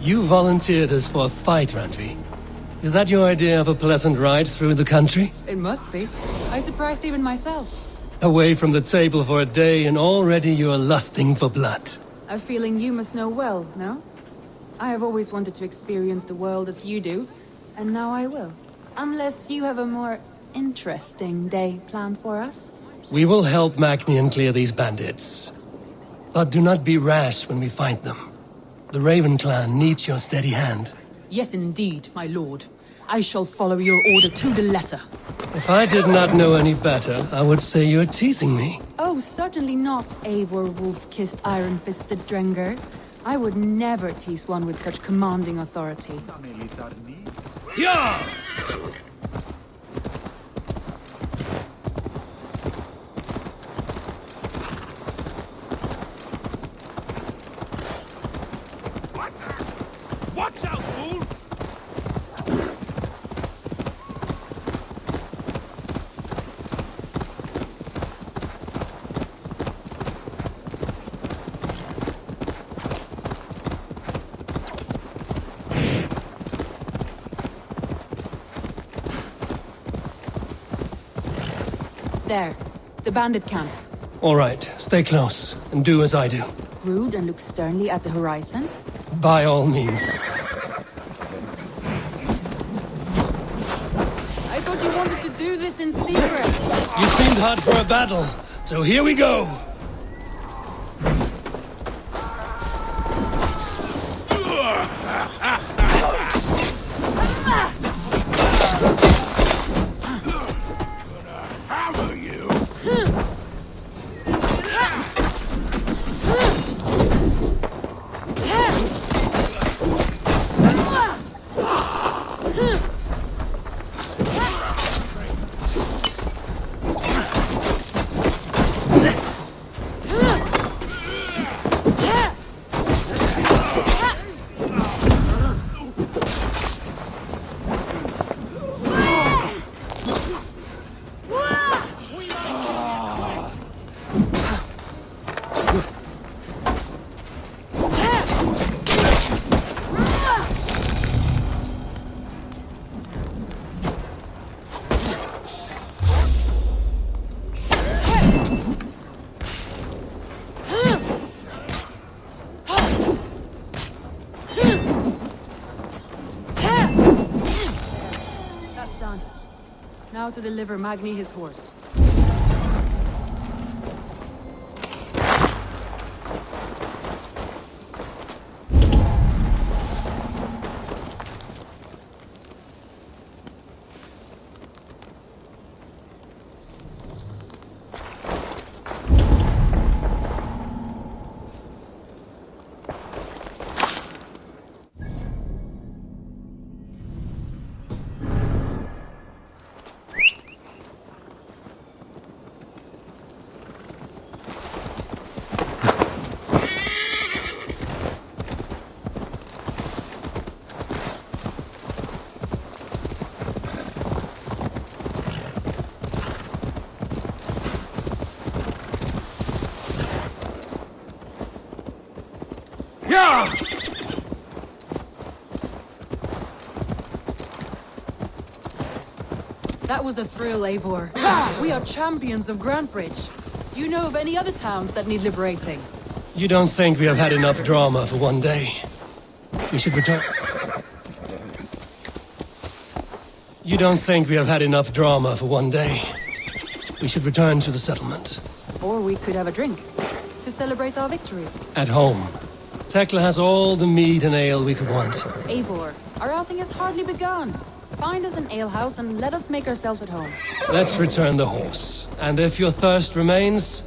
You volunteered us for a fight, Randvi. Is that your idea of a pleasant ride through the country? It must be. I surprised even myself. Away from the table for a day and already you're lusting for blood. A feeling you must know well, no? I have always wanted to experience the world as you do, and now I will. Unless you have a more interesting day planned for us? We will help Magnian clear these bandits. But do not be rash when we find them. The Raven clan needs your steady hand. Yes, indeed, my lord. I shall follow your order to the letter. If I did not know any better, I would say you're teasing me. Oh, certainly not, Eivor wolf-kissed iron-fisted Drenger. I would never tease one with such commanding authority. Yeah! Watch out, fool! There, the bandit camp. All right, stay close and do as I do. Brood and look sternly at the horizon. By all means. I thought you wanted to do this in secret. You seemed hot for a battle, so here we go! Hammer you! That's done. Now to deliver Magni his horse. Yeah! That was a thrill, Eivor. We are champions of Grantbridge. Do you know of any other towns that need liberating? You don't think we have had enough drama for one day? We should return... You don't think we have had enough drama for one day? We should return to the settlement. Or we could have a drink to celebrate our victory. At home. Tekla has all the mead and ale we could want. Eivor, our outing has hardly begun. Find us an alehouse and let us make ourselves at home. Let's return the horse. And if your thirst remains,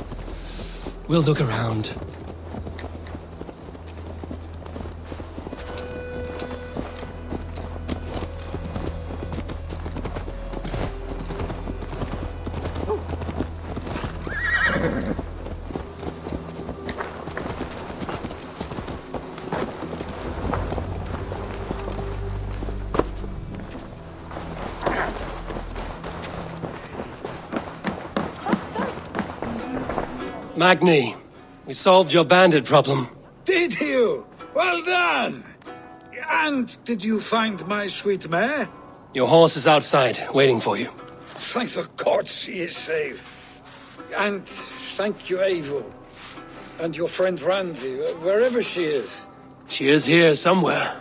we'll look around. Magni, we solved your bandit problem. Did you? Well done! And did you find my sweet mare? Your horse is outside, waiting for you. Thank the gods he is safe. And thank you, Eivor. And your friend Randi, wherever she is. She is here somewhere.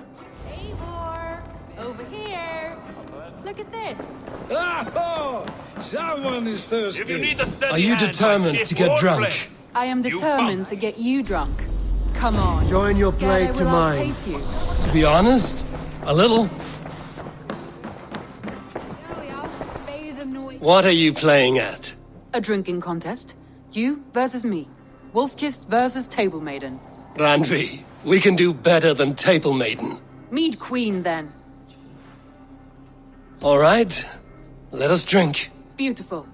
Eivor! Over here! Look at this! Oh, someone is thirsty. If you need a steady Are you hand, my determined ship to get won't drunk? break. I am You determined found- to get you drunk. Come on. Join your Scared I plate to will mine. outpace you. To be honest, a little. What are you playing at? A drinking contest. You versus me. Wolf-kissed versus Table Maiden. Randvi, we can do better than Table Maiden. Mead Queen, then. All right, let us drink. Beautiful.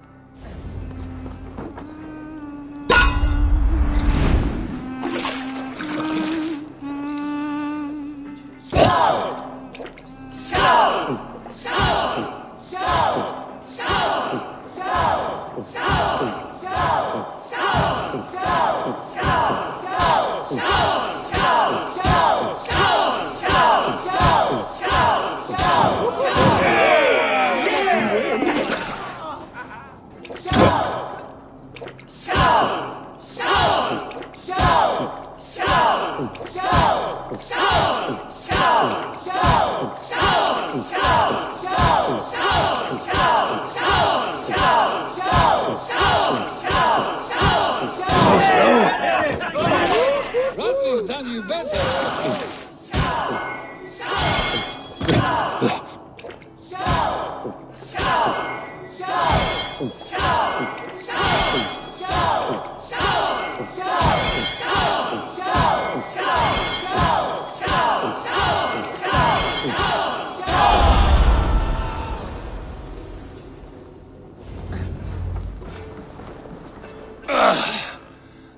Randvi's done you better.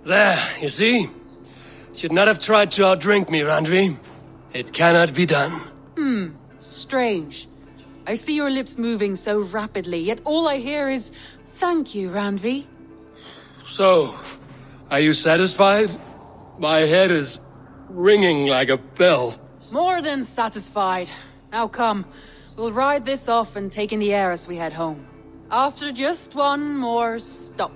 There, you see? Should not have tried to outdrink me, Randvi. It cannot be done. Strange. I see your lips moving so rapidly, yet all I hear is, "Thank you, Randvi." So, are you satisfied? My head is ringing like a bell. More than satisfied. Now come, we'll ride this off and take in the air as we head home. After just one more stop.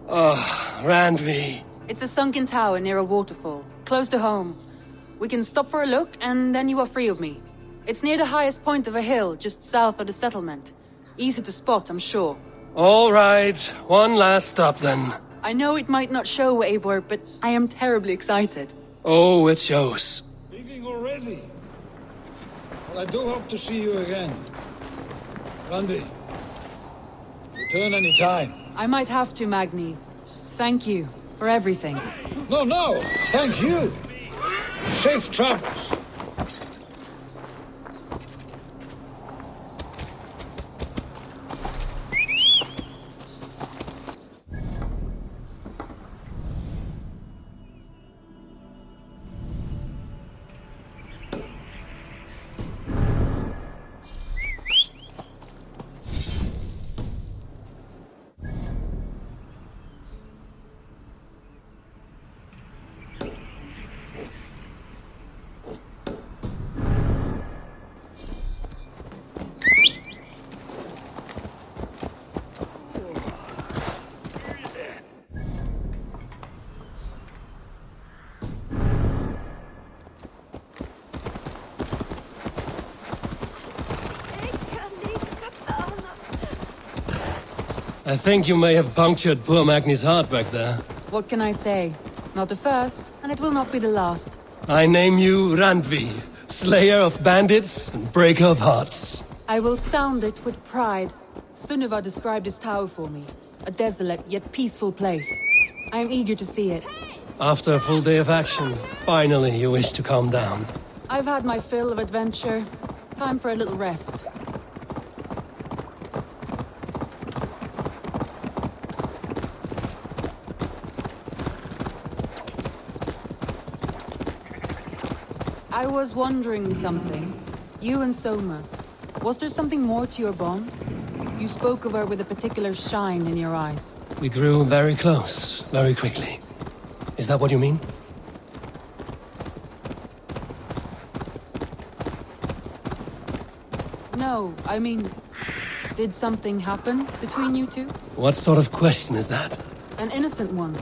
Randvi. It's a sunken tower near a waterfall, close to home. We can stop for a look, and then you are free of me. It's near the highest point of a hill, just south of the settlement. Easy to spot, I'm sure. All right, one last stop then. I know it might not show, Eivor, but I am terribly excited. Oh, it shows. Leaving already? Well, I do hope to see you again. Randi, return any time. I might have to, Magni. Thank you for everything. No, thank you. Safe travels. I think you may have punctured poor Magni's heart back there. What can I say? Not the first, and it will not be the last. I name you Randvi, slayer of bandits and breaker of hearts. I will sound it with pride. Sunniva described this tower for me. A desolate yet peaceful place. I am eager to see it. After a full day of action, finally you wish to calm down. I've had my fill of adventure. Time for a little rest. I was wondering something. You and Soma. Was there something more to your bond? You spoke of her with a particular shine in your eyes. We grew very close, very quickly. Is that what you mean? No, I mean, did something happen between you two? What sort of question is that? An innocent one.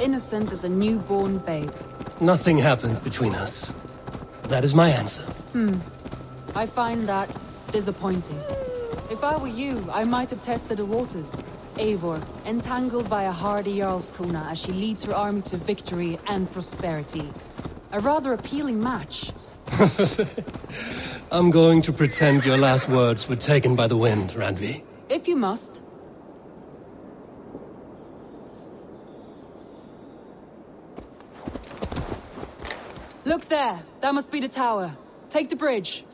Innocent as a newborn babe. Nothing happened between us. That is my answer. I find that disappointing. If I were you, I might have tested the waters. Eivor, entangled by a hardy Jarlskona as she leads her army to victory and prosperity. A rather appealing match. I'm going to pretend your last words were taken by the wind, Randvi. If you must. Look there! That must be the tower. Take the bridge.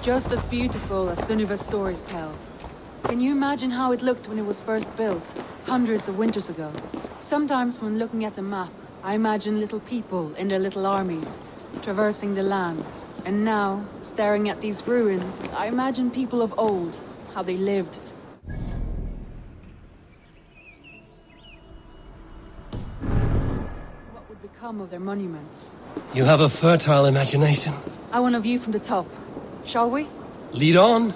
Just as beautiful as Sunniva's stories tell. Can you imagine how it looked when it was first built, hundreds of winters ago? Sometimes when looking at a map, I imagine little people in their little armies, traversing the land. And now, staring at these ruins, I imagine people of old, how they lived. What would become of their monuments? You have a fertile imagination. I want a view from the top. Shall we? Lead on.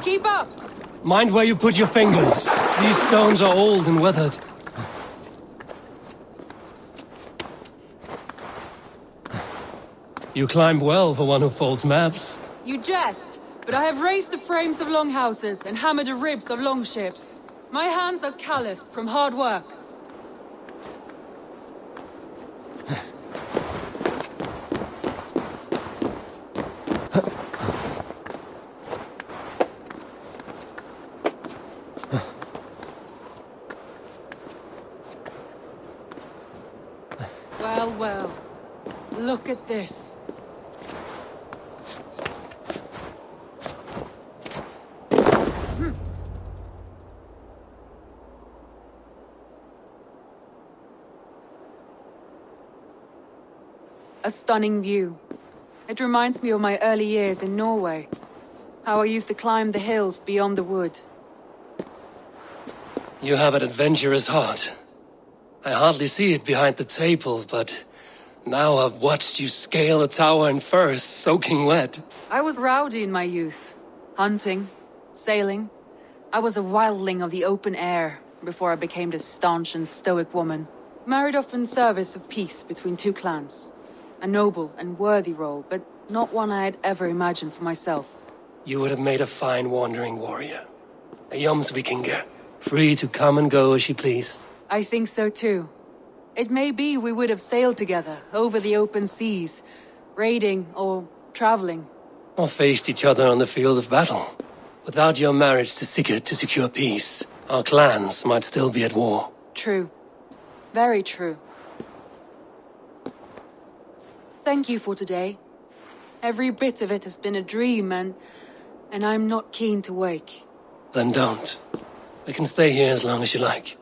Keep up! Mind where you put your fingers. These stones are old and weathered. You climb well for one who folds maps. You jest, but I have raised the frames of longhouses and hammered the ribs of longships. My hands are calloused from hard work. Well, well. Look at this. A stunning view. It reminds me of my early years in Norway. How I used to climb the hills beyond the wood. You have an adventurous heart. I hardly see it behind the table, but now I've watched you scale a tower in furs, soaking wet. I was rowdy in my youth. Hunting, sailing. I was a wildling of the open air before I became this staunch and stoic woman. Married off in service of peace between two clans. A noble and worthy role, but not one I had ever imagined for myself. You would have made a fine wandering warrior. A Jomsvikinger, free to come and go as she pleased. I think so too. It may be we would have sailed together over the open seas, raiding or traveling. Or faced each other on the field of battle. Without your marriage to Sigurd to secure peace, our clans might still be at war. True. Very true. Thank you for today. Every bit of it has been a dream, and I'm not keen to wake. Then don't. We can stay here as long as you like.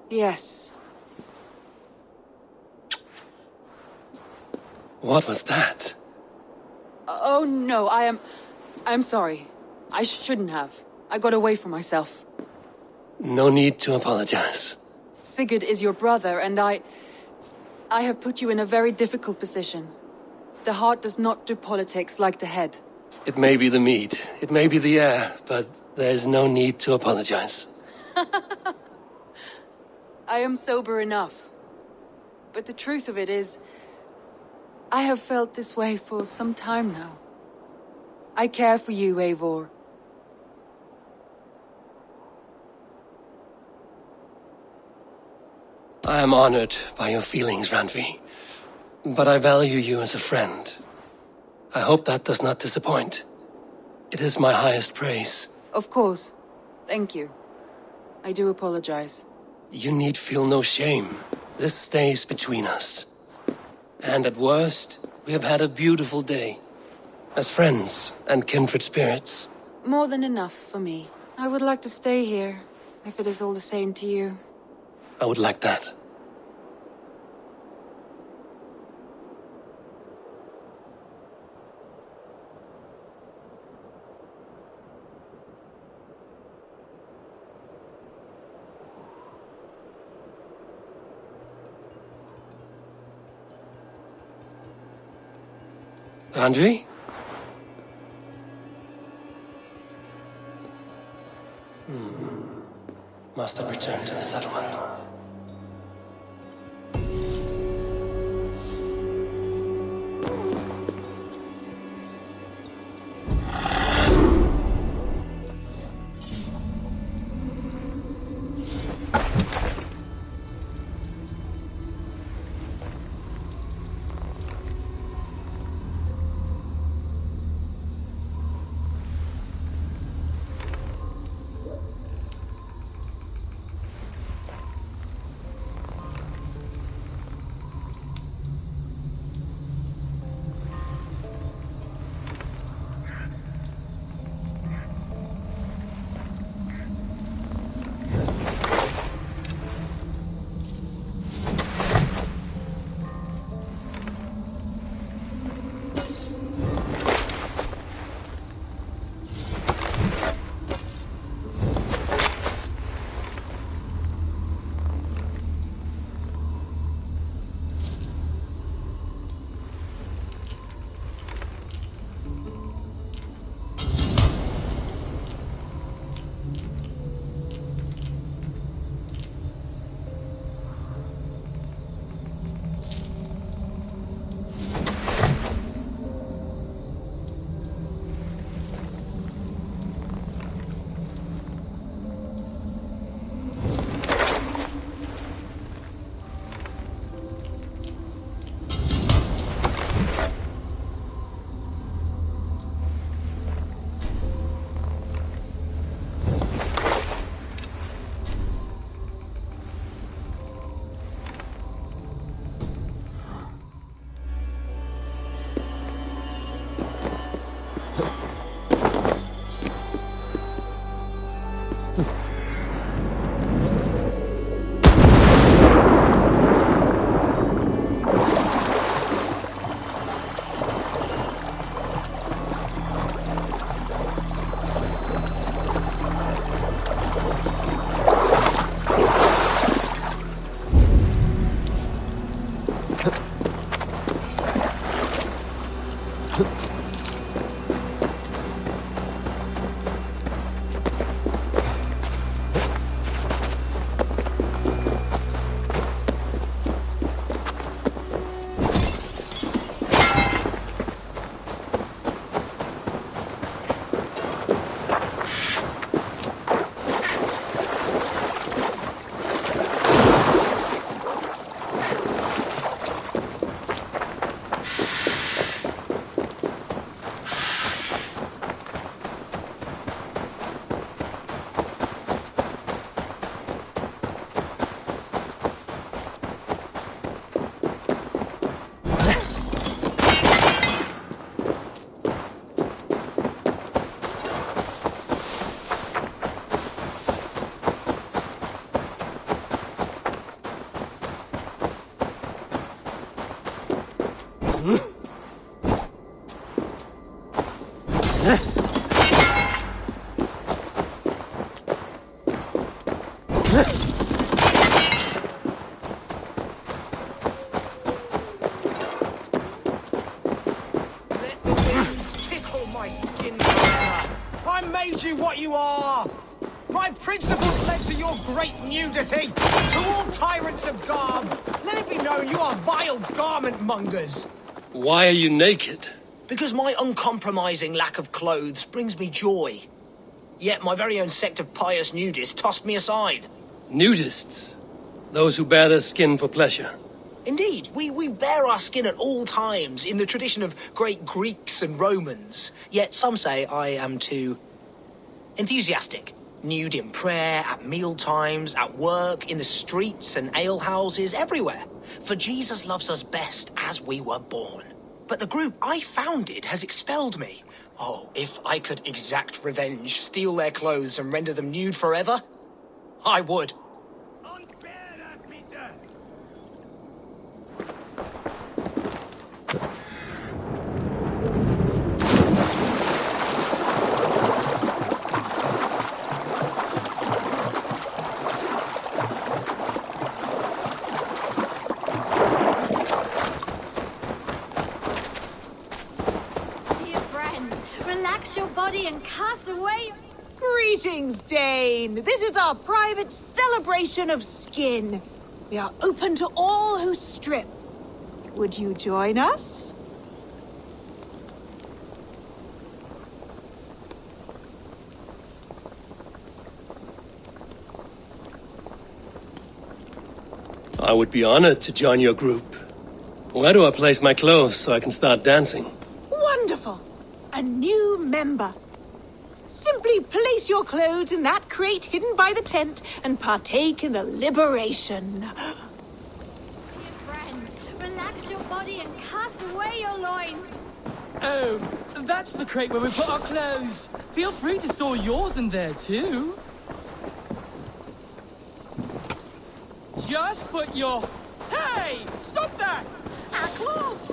Yes. What was that? Oh no, I'm sorry. I shouldn't have. I got away from myself. No need to apologize. Sigurd is your brother, and I have put you in a very difficult position. The heart does not do politics like the head. It may be the meat, it may be the air, but there's no need to apologize. I am sober enough. But the truth of it is, I have felt this way for some time now. I care for you, Eivor. I am honored by your feelings, Randvi. But I value you as a friend. I hope that does not disappoint. It is my highest praise. Of course. Thank you. I do apologize. You need feel no shame. This stays between us. And at worst, We have had a beautiful day. As friends and kindred spirits. More than enough for me. I would like to stay here, if it is all the same to you. I would like that. Randvi? Must have returned to the settlement. You what you are! My principles led to your great nudity! To all tyrants of garb, let it be known you are vile garment mongers! Why are you naked? Because my uncompromising lack of clothes brings me joy. Yet my very own sect of pious nudists tossed me aside. Nudists? Those who bare their skin for pleasure? Indeed, we bare our skin at all times in the tradition of great Greeks and Romans. Yet some say I am too enthusiastic. Nude in prayer, at meal times, at work, in the streets and alehouses, everywhere. For Jesus loves us best as we were born. But the group I founded has expelled me. Oh, if I could exact revenge, steal their clothes and render them nude forever, I would. Your body and cast away. Greetings, Dane. This is our private celebration of skin. We are open to all who strip. Would you join us? I would be honored to join your group. Where do I place my clothes so I can start dancing? Wonderful. A new member. Simply place your clothes in that crate hidden by the tent and partake in the liberation. Dear friend, relax your body and cast away your loin. Oh, that's the crate where we put our clothes. Feel free to store yours in there too. Just put your... Hey! Stop that! Our clothes!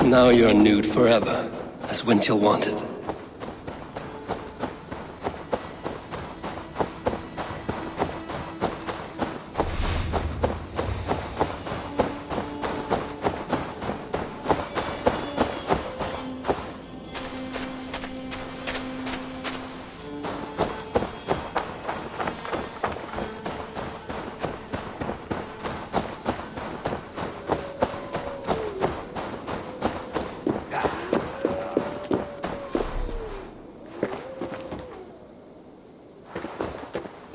Now you're nude forever, as Winchell wanted.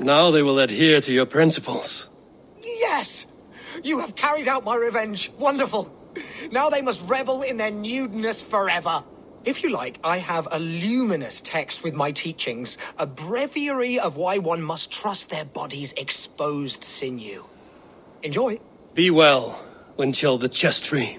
Now they will adhere to your principles. Yes! You have carried out my revenge. Wonderful. Now they must revel in their nudeness forever. If you like, I have a luminous text with my teachings, a breviary of why one must trust their body's exposed sinew. Enjoy. Be well, Winchell the chest tree.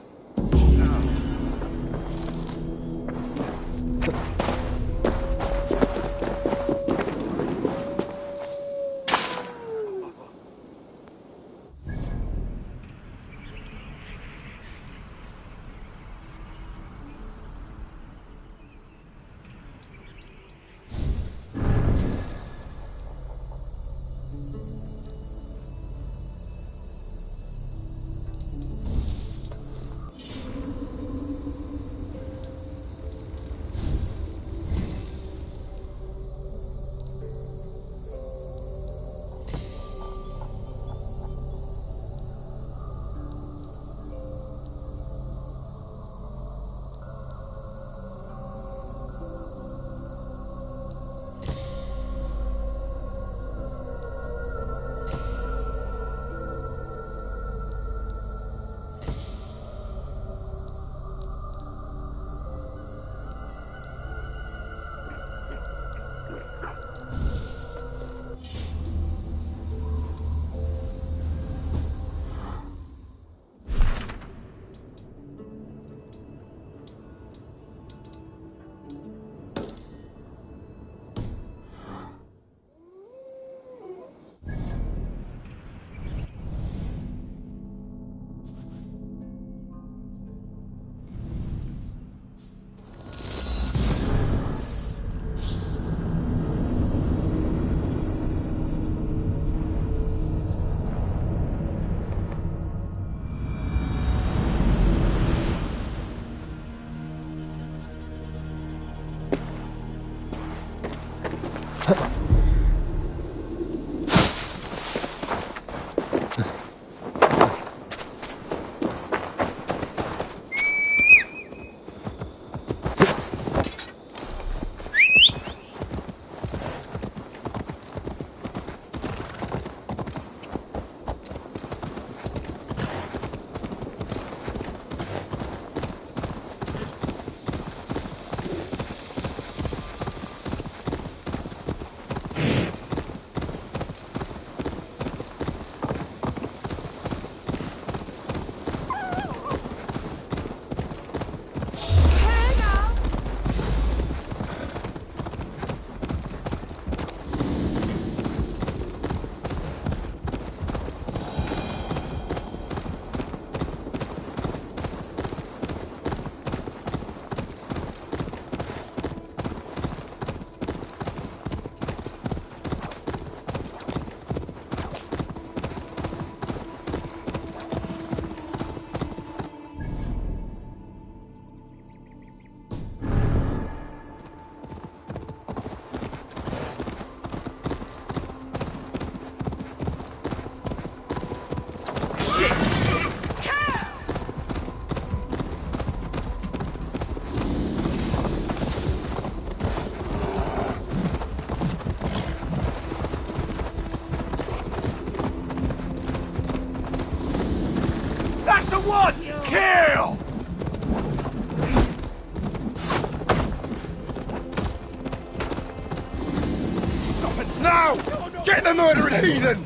That's the one! Kill! Stop it now! Get the murdering heathen!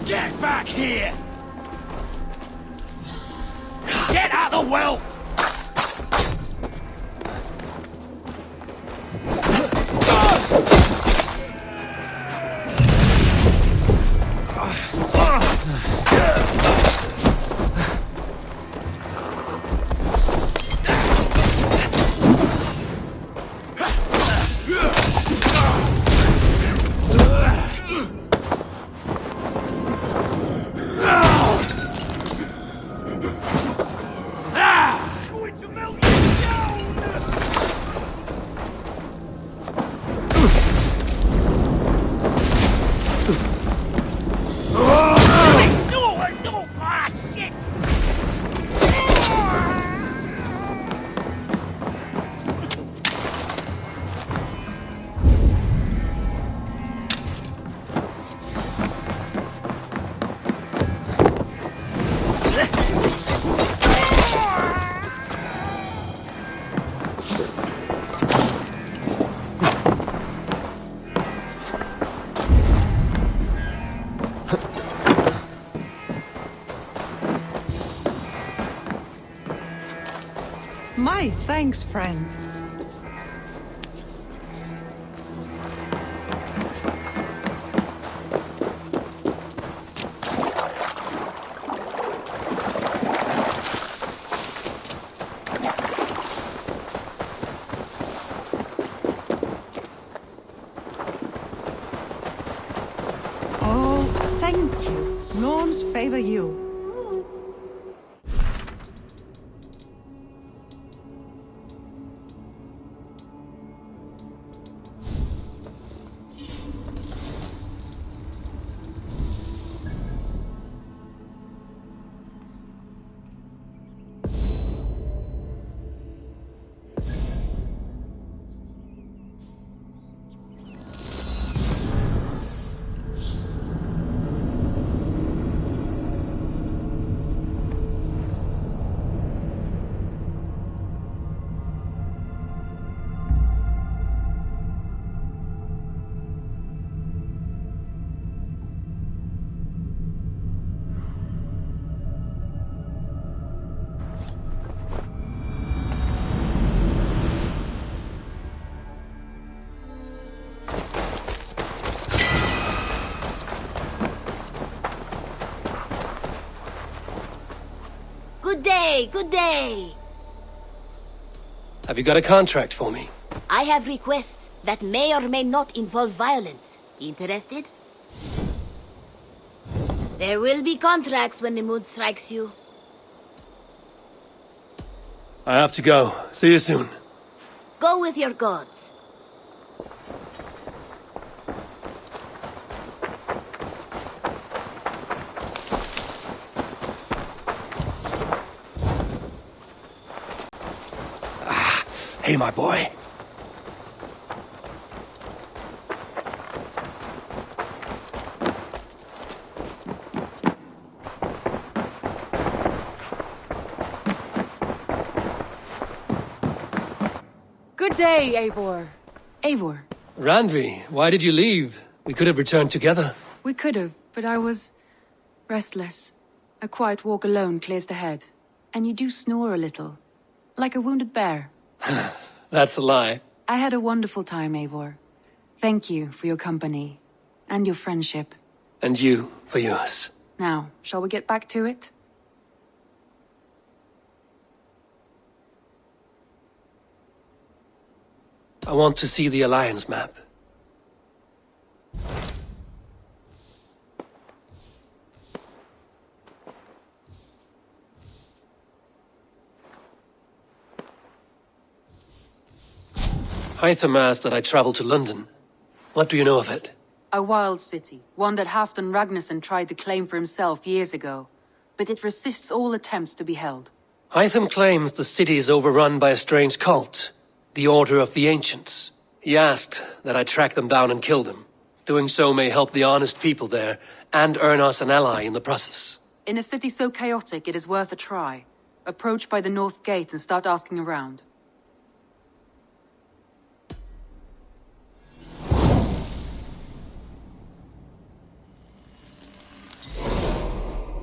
Get back here! Get out the well! My thanks, friend. Oh, thank you. Norns favor you. Good day, good day. Have you got a contract for me? I have requests that may or may not involve violence. Interested? There will be contracts when the mood strikes you. I have to go. See you soon. Go with your gods. Hey, my boy. Good day, Eivor. Eivor. Randvi, why did you leave? We could have returned together. We could have, but I was restless. A quiet walk alone clears the head. And you do snore a little. Like a wounded bear. That's a lie. I had a wonderful time, Eivor. Thank you for your company. And your friendship. And you for yours. Now, shall we get back to it? I want to see the Alliance map. Hytham asked that I travel to London. What do you know of it? A wild city, one that Halfdan Ragnarsson tried to claim for himself years ago. But it resists all attempts to be held. Hytham claims the city is overrun by a strange cult, the Order of the Ancients. He asked that I track them down and kill them. Doing so may help the honest people there, and earn us an ally in the process. In a city so chaotic, it is worth a try. Approach by the North Gate and start asking around.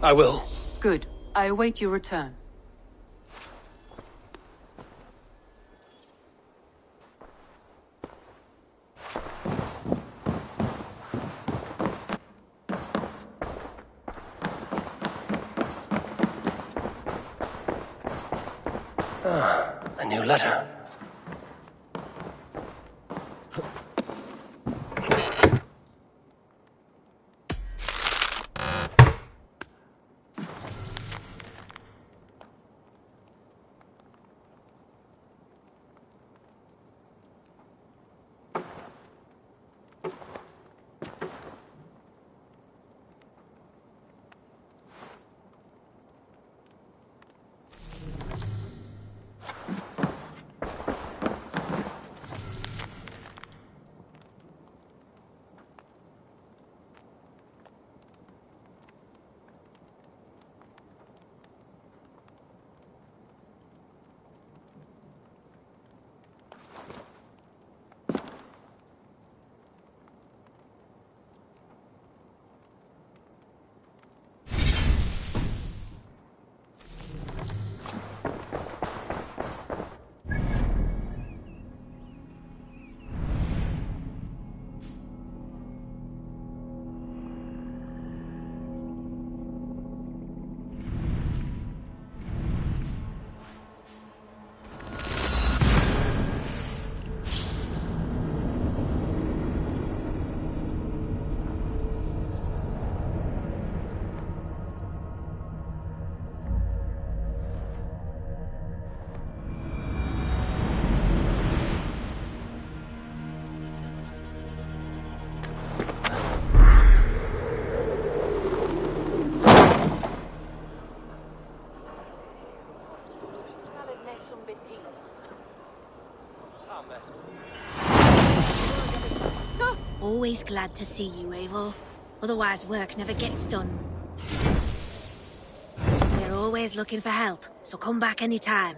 I will. Good. I await your return. A new letter. Always glad to see you, Eivor. Otherwise work never gets done. We're always looking for help, so come back anytime.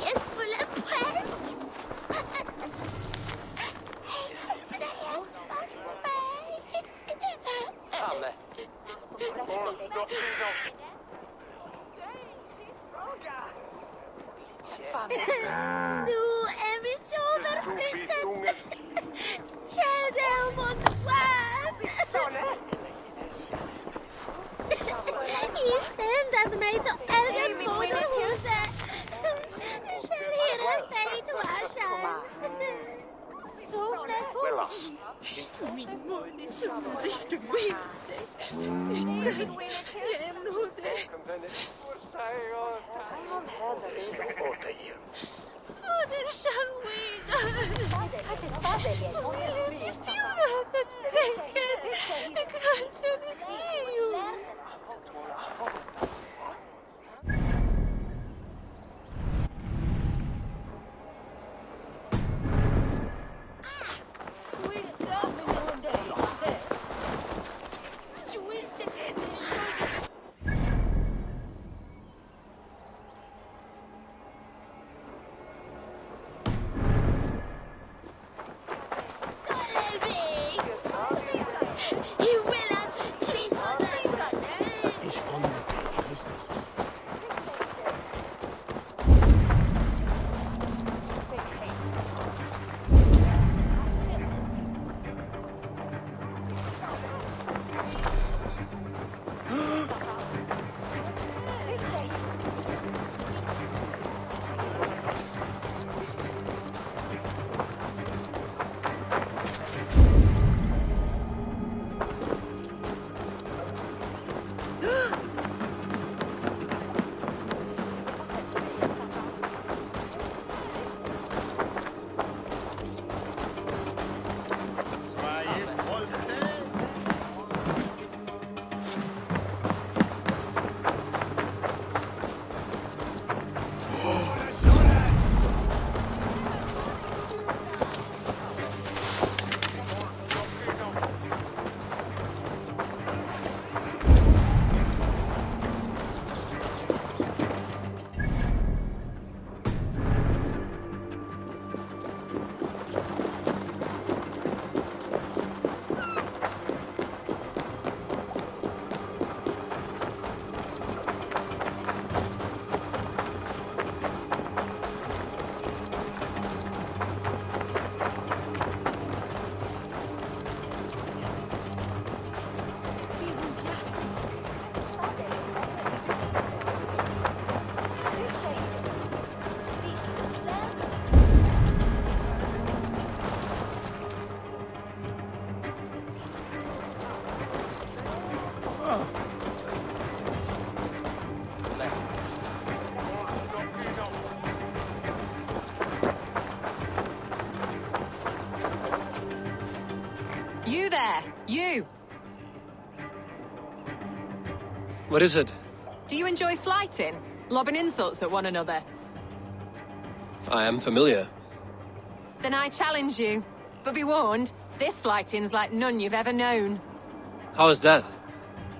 Är full av press. Du är mitt överflyttat. Kära Montevan. I sändade mig till elden motorhuset. Kärleken säger till varsan. Min mun är så mörk och minst. Utan jämnhållde. Oh, det är Shangwina. Jag refusar att tänka. Jag kanske är Leo. You there, you! What is it? Do you enjoy flighting? Lobbing insults at one another? I am familiar. Then I challenge you. But be warned, this flighting's like none you've ever known. How is that?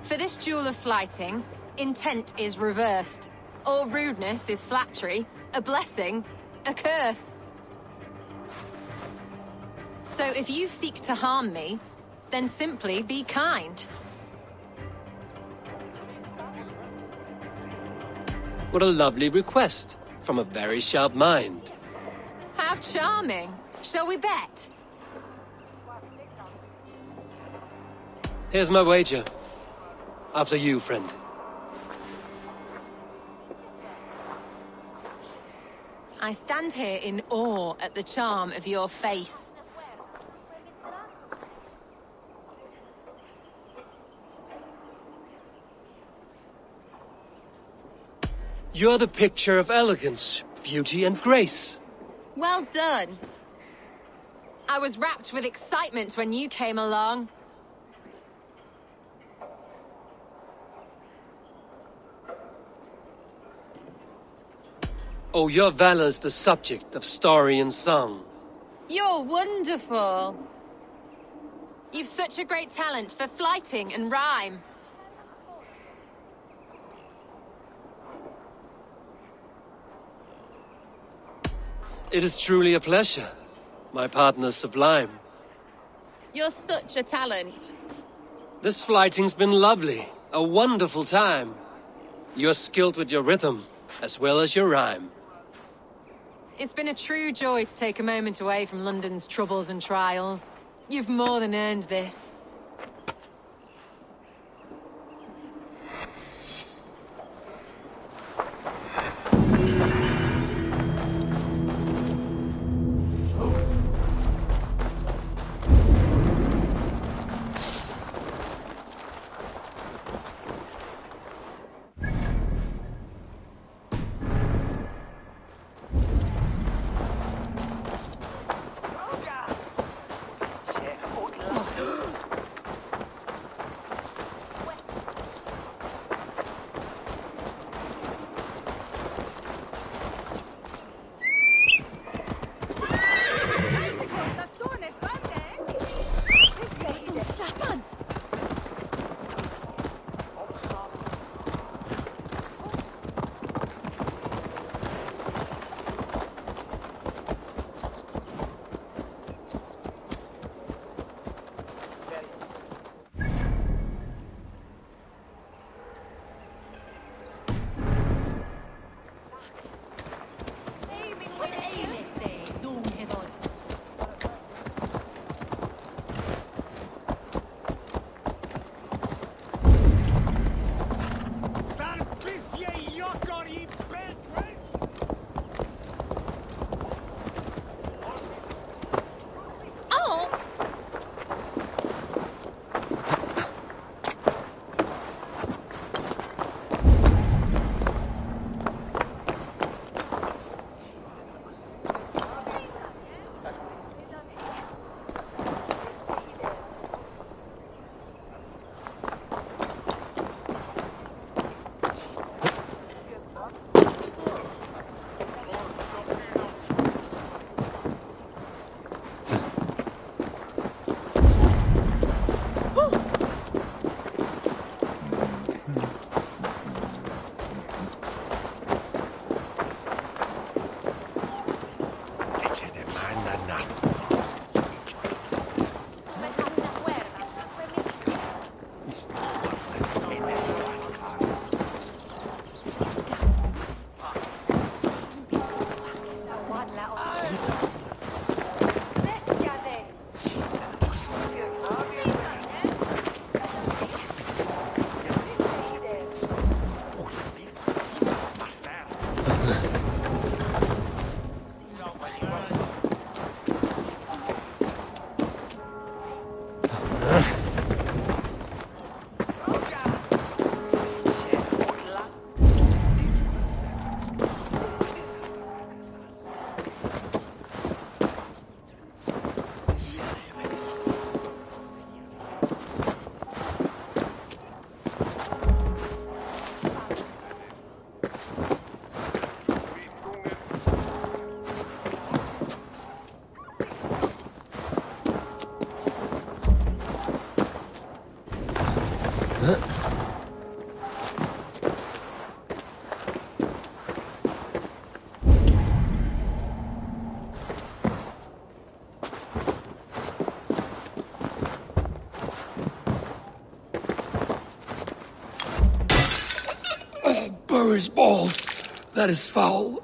For this duel of flighting, intent is reversed. All rudeness is flattery, a blessing, a curse. So if you seek to harm me, then simply be kind. What a lovely request from a very sharp mind. How charming. Shall we bet? Here's my wager. After you, friend. I stand here in awe at the charm of your face. You're the picture of elegance, beauty, and grace. Well done. I was wrapped with excitement when you came along. Oh, your valor's the subject of story and song. You're wonderful. You've such a great talent for flighting and rhyme. It is truly a pleasure. My partner's sublime. You're such a talent. This flighting's been lovely. A wonderful time. You're skilled with your rhythm, as well as your rhyme. It's been a true joy to take a moment away from London's troubles and trials. You've more than earned this. His balls. That is foul.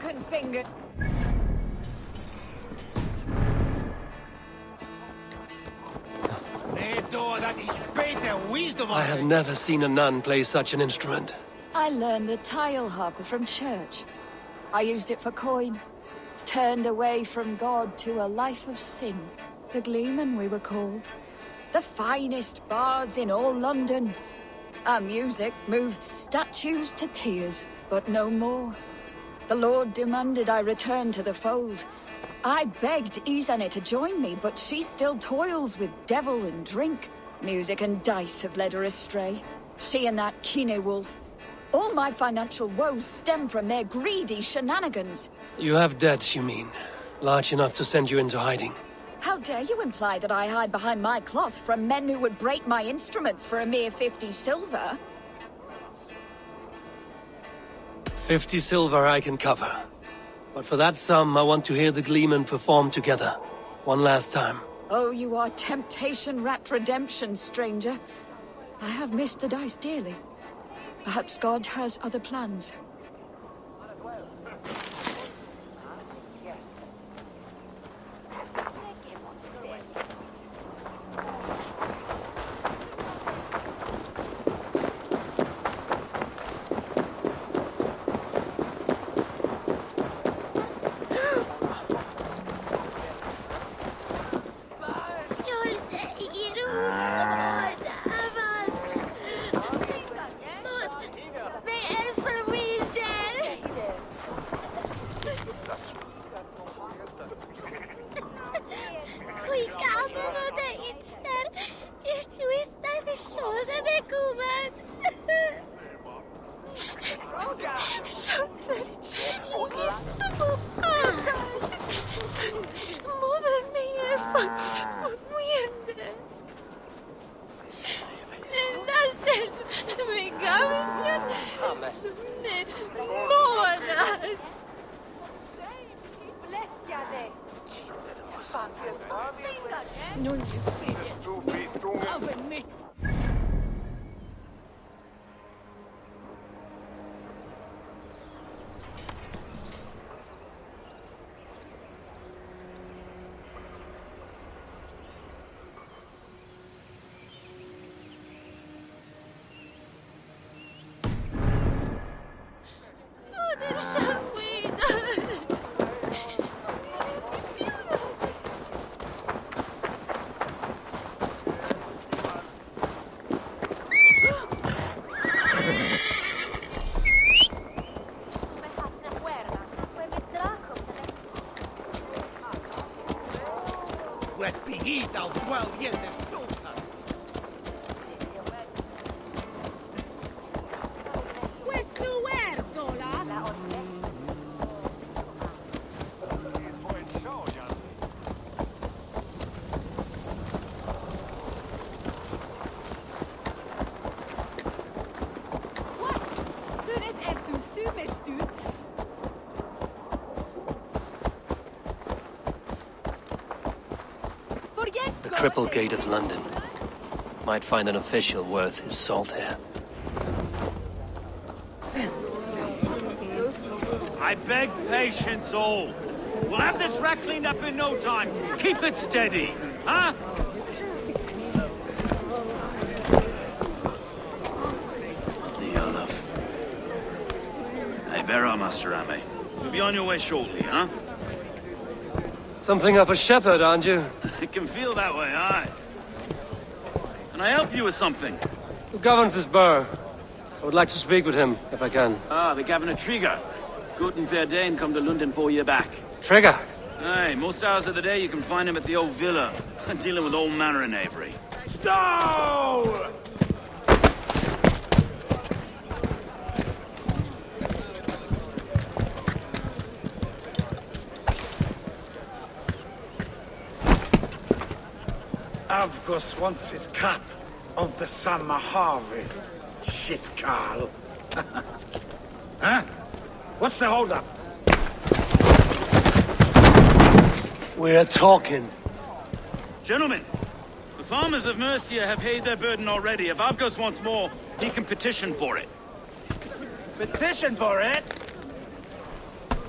broken finger. I have never seen a nun play such an instrument. I learned the tile harper from church. I used it for coin. Turned away from God to a life of sin. The Gleeman, we were called. The finest bards in all London. Our music moved statues to tears, but no more. The Lord demanded I return to the fold. I begged Izane to join me, but she still toils with devil and drink. Music and dice have led her astray. She and that Kine wolf. All my financial woes stem from their greedy shenanigans. You have debts, you mean? Large enough to send you into hiding. How dare you imply that I hide behind my cloth from men who would break my instruments for a mere 50 silver? 50 silver I can cover. But for that sum, I want to hear the Gleeman perform together. One last time. Oh, you are temptation-wrapped redemption, stranger. I have missed the dice dearly. Perhaps God has other plans. The Cripple Gate of London. Might find an official worth his salt here. I beg patience, all. We'll have this wreck cleaned up in no time. Keep it steady, huh? The Olaf. Hey, Vera, Master Ame. You'll be on your way shortly, huh? Something of a shepherd, aren't you? It can feel that way, aye. Can I help you with something? Who governs this burgh? I would like to speak with him, if I can. Ah, the Governor Trigger. Guten Verdane come to London 4 year back. Trigger? Aye, most hours of the day you can find him at the old villa, dealing with all manner of knavery. Stow! Avgos wants his cut of the summer harvest. Shit, Carl. Huh? What's the holdup? We're talking. Gentlemen, the farmers of Mercia have paid their burden already. If Avgos wants more, he can petition for it. Petition for it?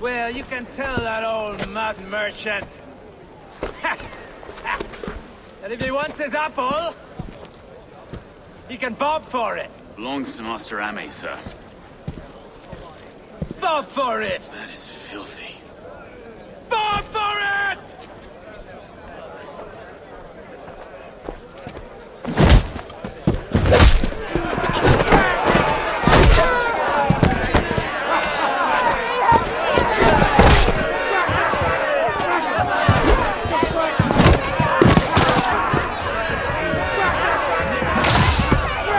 Well, you can tell that old mud merchant. And if he wants his apple, he can bob for it. Belongs to Master Ame, sir. Bob for it! That is filthy. Bob for it!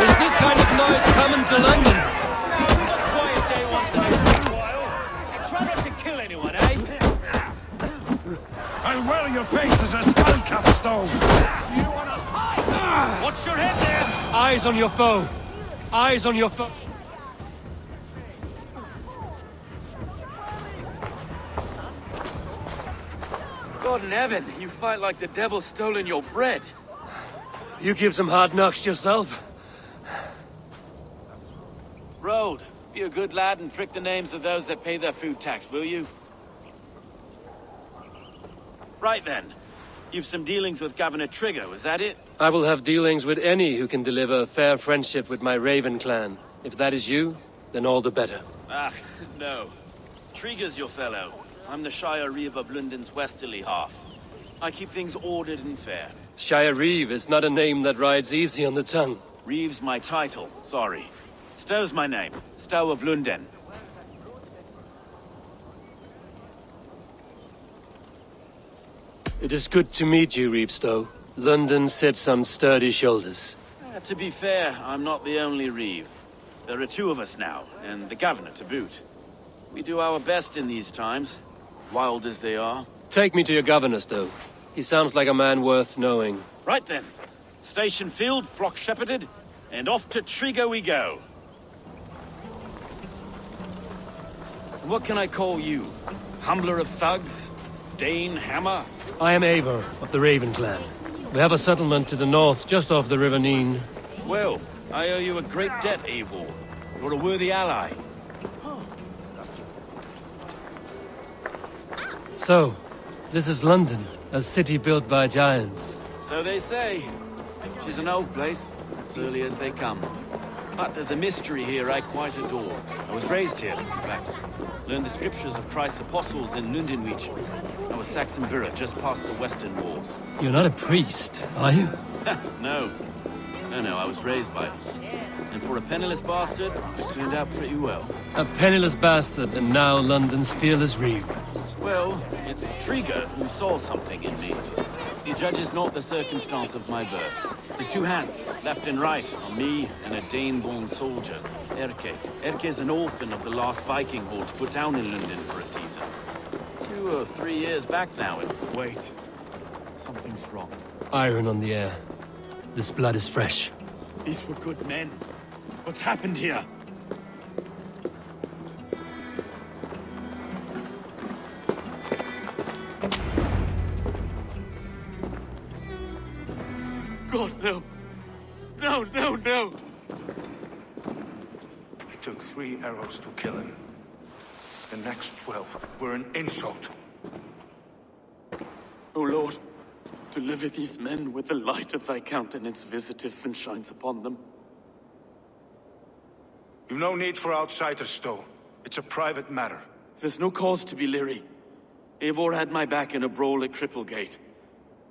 Is this kind of noise coming to London? Quiet day once in a while. And try not to kill anyone, eh? I'll well your face as a skull cap stone. You wanna fight? Watch your head there! Eyes on your foe. Eyes on your foe. God in heaven, you fight like the devil's stolen your bread. You give some hard knocks yourself. Road, be a good lad and prick the names of those that pay their food tax, will you? Right then. You've some dealings with Governor Trigger, was that it? I will have dealings with any who can deliver a fair friendship with my Raven clan. If that is you, then all the better. Ah, no. Trigger's your fellow. I'm the Shire Reeve of London's westerly half. I keep things ordered and fair. Shire Reeve is not a name that rides easy on the tongue. Reeve's my title, sorry. Stow's my name. Stow of London. It is good to meet you, Reeve Stow. London sits on sturdy shoulders. To be fair, I'm not the only Reeve. There are two of us now, and the governor to boot. We do our best in these times, wild as they are. Take me to your governor, Stow. He sounds like a man worth knowing. Right then. Station filled, flock shepherded, and off to Trigger we go. What can I call you? Humbler of thugs? Dane Hammer? I am Eivor of the Raven clan. We have a settlement to the north, just off the River Neen. Well, I owe you a great debt, Eivor. You're a worthy ally. So, this is London, a city built by giants. So they say. She's an old place, as early as they come. But there's a mystery here I quite adore. I was raised here, in fact. Learned the scriptures of Christ's apostles in Lundenwich. I was Saxon Borough, just past the western walls. You're not a priest, are you? No. No, I was raised by it. And for a penniless bastard, it turned out pretty well. A penniless bastard, and now London's fearless Reeve. Well, it's Trigger who saw something in me. He judges not the circumstance of my birth. His two hands, left and right, on me and a Dane-born soldier, Erke. Erke's an orphan of the last Viking horde put down in London for a season. 2 or 3 years back now, and wait. Something's wrong. Iron on the air. This blood is fresh. These were good men. What's happened here? God, no. No. It took 3 arrows to kill him. The next 12 were an insult. O Lord, deliver these men with the light of thy countenance visiteth and shines upon them. You've no need for outsiders, Stow. It's a private matter. There's no cause to be leery. Eivor had my back in a brawl at Cripplegate.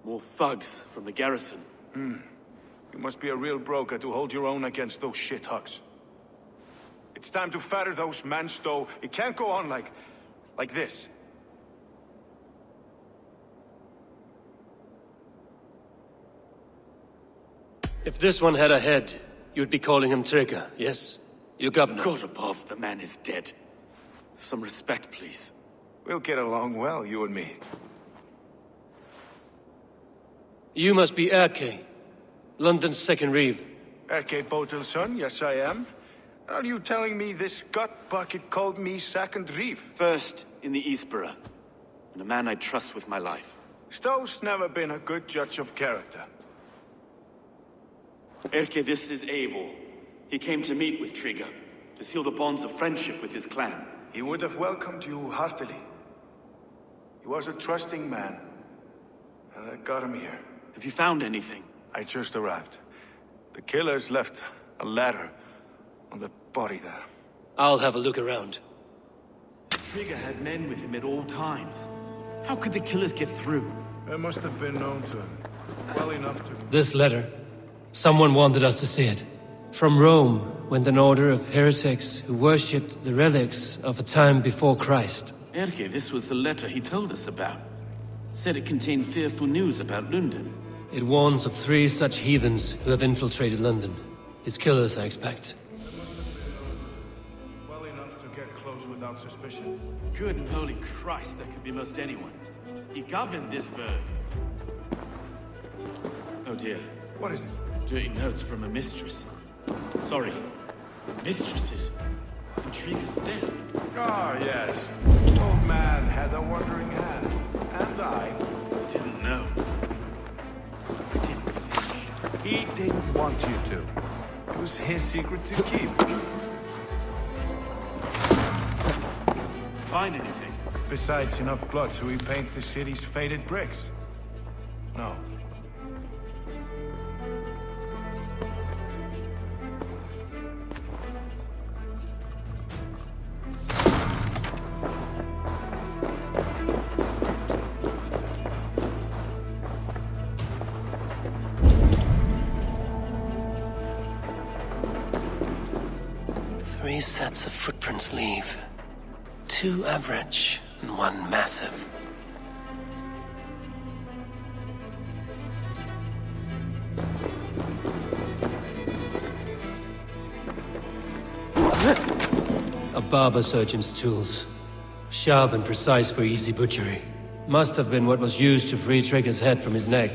More thugs from the garrison. You must be a real broker to hold your own against those shithugs. It's time to fetter those men, Stow. It can't go on like this. If this one had a head, you'd be calling him Trigger, yes? Your governor. God above, the man is dead. Some respect, please. We'll get along well, you and me. You must be Erke, London's second Reeve. Erke Botel's son, yes I am. Are you telling me this gut bucket called me second Reeve? First in the Eastborough, and a man I trust with my life. Stow's never been a good judge of character. Erke, this is Eivor. He came to meet with Trigger, to seal the bonds of friendship with his clan. He would have welcomed you heartily. He was a trusting man. And I got him here. Have you found anything? I just arrived. The killers left a ladder on the body there. I'll have a look around. Trigger had men with him at all times. How could the killers get through? It must have been known to him. Well enough to... This letter. Someone wanted us to see it. From Rome went an order of heretics who worshipped the relics of a time before Christ. Erke, this was the letter he told us about. Said it contained fearful news about London. It warns of 3 such heathens who have infiltrated London. His killers, I expect. Well enough to get close without suspicion. Good and holy Christ, that could be most anyone. He governed this burg. Oh dear. What is it? Dirty notes from a mistress. Sorry. Mistresses. Intrigue's desk. Ah, yes. Old man had a wandering hand. And I didn't know. I didn't think. He didn't want you to. It was his secret to keep. Find anything? Besides enough blood so we paint the city's faded bricks. No. Three sets of footprints leave. 2 average and 1 massive. A barber surgeon's tools. Sharp and precise for easy butchery. Must have been what was used to free Trigger's head from his neck.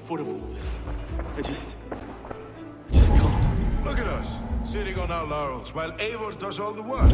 Foot of all this. I just can't. Look at us, sitting on our laurels, while Eivor does all the work.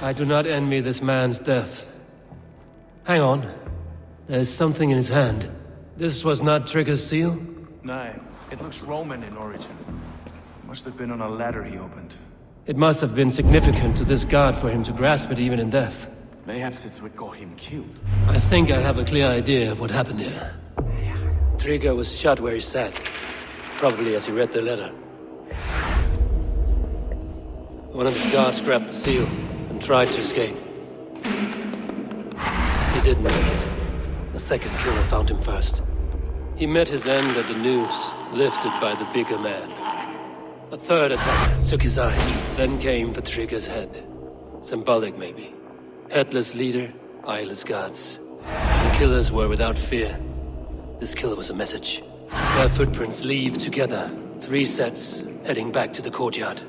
I do not envy this man's death. Hang on. There's something in his hand. This was not Trigger's seal? No, it looks Roman in origin. Must have been on a ladder he opened. It must have been significant to this god for him to grasp it even in death. Mayhaps it's what got him killed. I think I have a clear idea of what happened here. Trigger was shot where he sat. Probably as he read the letter. One of his guards grabbed the seal and tried to escape. He didn't make it. The second killer found him first. He met his end at the noose, lifted by the bigger man. A third attack took his eyes, then came for Trigger's head. Symbolic, maybe. Headless leader, eyeless guards. The killers were without fear. This killer was a message. Their footprints leave together. 3 sets, heading back to the courtyard.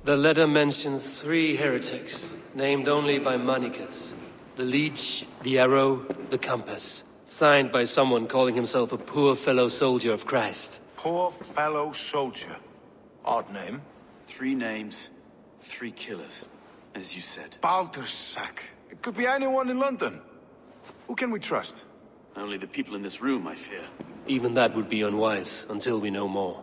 The letter mentions 3 heretics, named only by Manicus. The Leech, the Arrow, the Compass. Signed by someone calling himself a poor fellow soldier of Christ. Poor fellow soldier. Odd name. 3 names, 3 killers, as you said. Baldersack. It could be anyone in London. Who can we trust? Only the people in this room, I fear. Even that would be unwise, until we know more.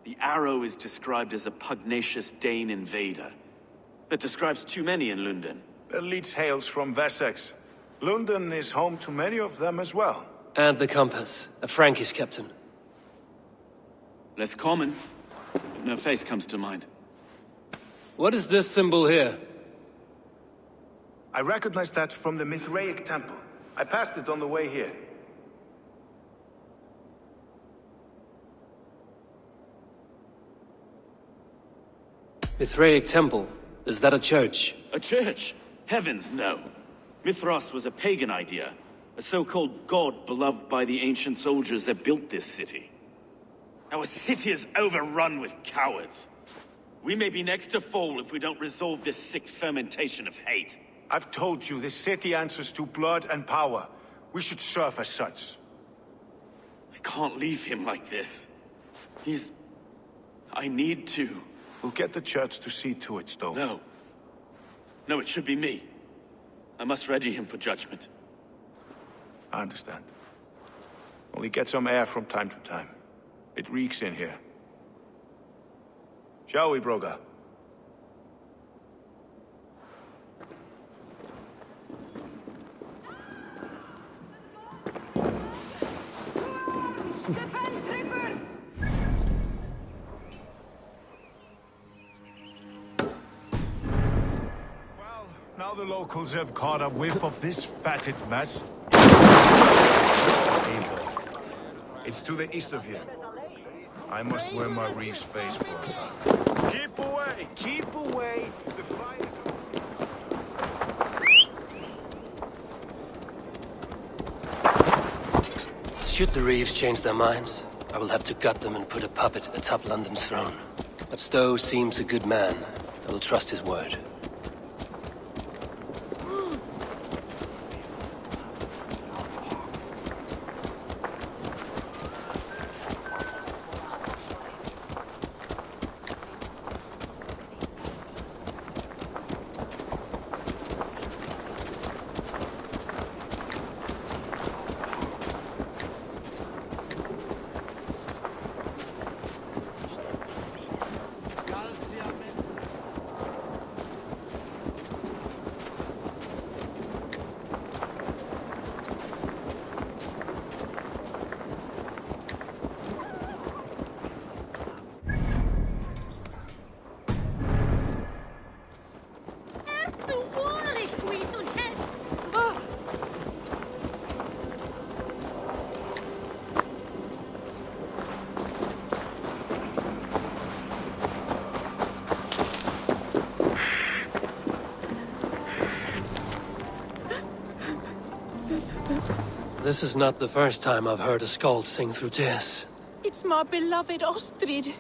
The Arrow is described as a pugnacious Dane invader. That describes too many in London. The Leech hails from Wessex. London is home to many of them as well. And the Compass, a Frankish captain. Less common, but no face comes to mind. What is this symbol here? I recognize that from the Mithraic temple. I passed it on the way here. Mithraic temple? Is that a church? A church? Heavens, no. Mithras was a pagan idea. A so-called god beloved by the ancient soldiers that built this city. Our city is overrun with cowards. We may be next to fall if we don't resolve this sick fermentation of hate. I've told you, this city answers to blood and power. We should serve as such. I can't leave him like this. I need to. We'll get the church to see to it, Stowe. No. No, it should be me. I must ready him for judgment. I understand. Only get some air from time to time. It reeks in here. Shall we, Broga? Well, now the locals have caught a whiff of this fatted mess. It's to the east of here. I must wear my reef's face for a time. Keep away! Keep away! The fire... Should the Reeves change their minds, I will have to gut them and put a puppet atop London's throne. But Stowe seems a good man. I will trust his word. This is not the first time I've heard a skald sing through tears. It's my beloved Ostrid.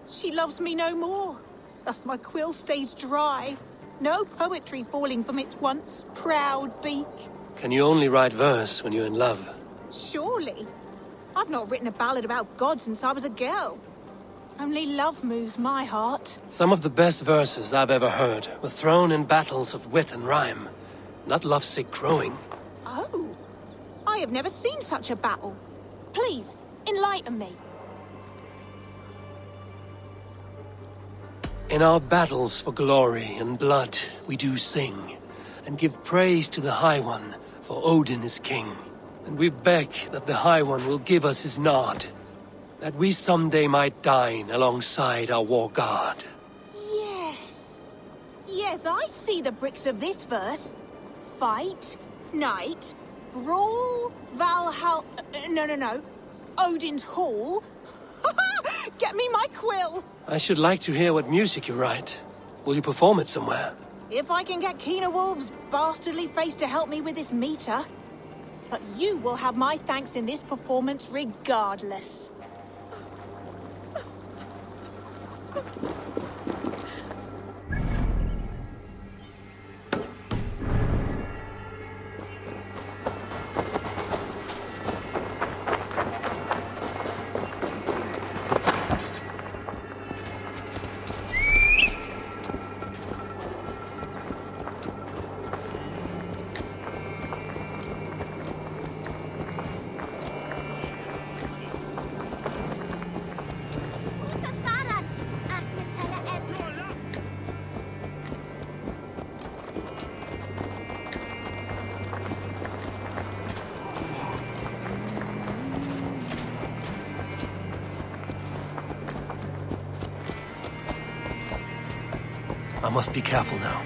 She loves me no more. Thus my quill stays dry. No poetry falling from its once proud beak. Can you only write verse when you're in love? Surely. I've not written a ballad about God since I was a girl. Only love moves my heart. Some of the best verses I've ever heard were thrown in battles of wit and rhyme, not lovesick crowing. Oh, I have never seen such a battle. Please, enlighten me. In our battles for glory and blood, we do sing, and give praise to the High One, for Odin is king. And we beg that the High One will give us his nod, that we someday might dine alongside our war god. Yes. Yes, I see the bricks of this verse. Fight, night, brawl, Valhalla... No. Odin's Hall. Get me my quill. I should like to hear what music you write. Will you perform it somewhere? If I can get Keener Wolf's bastardly face to help me with this meter. But you will have my thanks in this performance regardless. I must be careful now.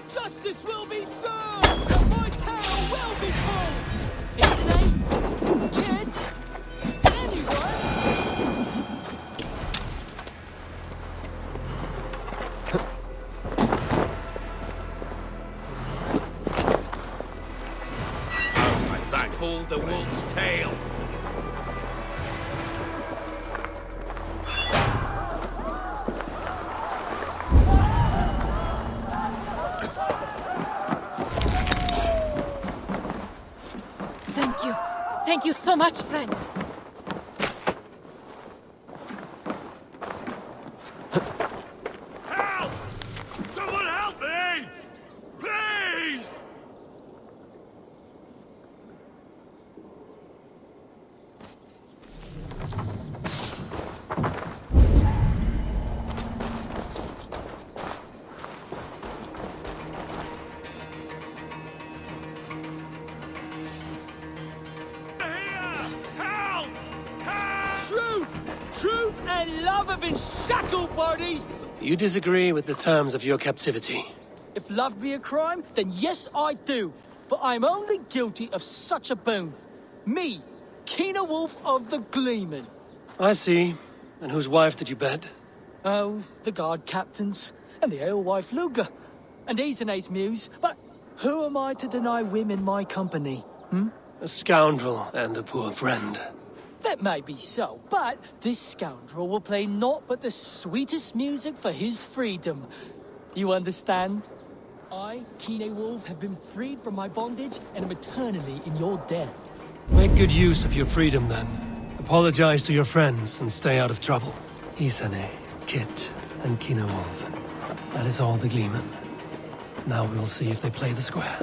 Justice will be served! And my tale will be told! His name? Kids? Anyone? Pull the wolf's tail. Thank you. Thank you so much, friend. Help! Someone help me! Please! Truth and love have been shackled, bodies! You disagree with the terms of your captivity. If love be a crime, then yes, I do. But I'm only guilty of such a boon. Me, Keener Wolf of the Gleeman. I see. And whose wife did you bed? Oh, the guard captains, and the alewife Luger, and Easena's muse. But who am I to deny women my company? A scoundrel and a poor friend. That may be so, but this scoundrel will play naught but the sweetest music for his freedom. You understand? I, Kine Wolf, have been freed from my bondage and am eternally in your debt. Make good use of your freedom, then. Apologize to your friends and stay out of trouble. Isane, Kit, and Kina Wolf. That is all the Gleeman. Now we'll see if they play the square.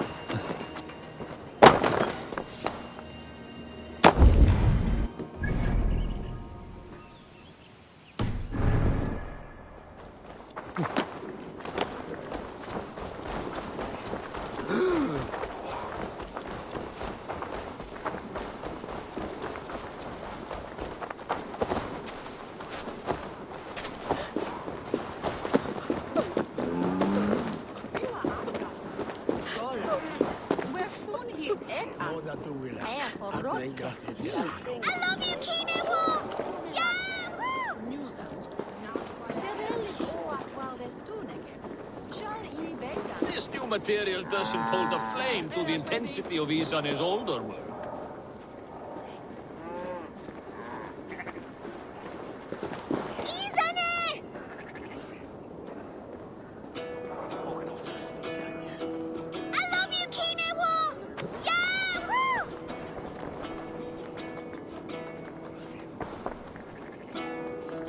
I love you, Keener Wolf! This new material doesn't hold a flame to the intensity of Isane's older work.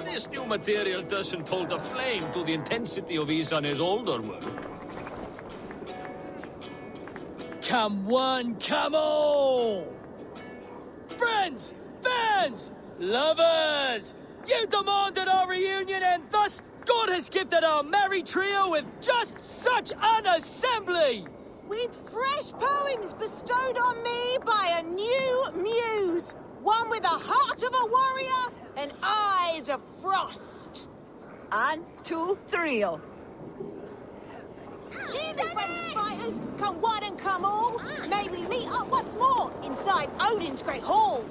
This new material doesn't hold a flame to the intensity of Isane's older work. Come one, come all! Friends, fans, lovers! You demanded our reunion, and thus God has gifted our merry trio with just such an assembly! With fresh poems bestowed on me by a new muse. One with a heart of a warrior and eyes of frost. 1, 2, 3. Easy, friends and fighters. Come one and come all. May we meet up once more inside Odin's great hall.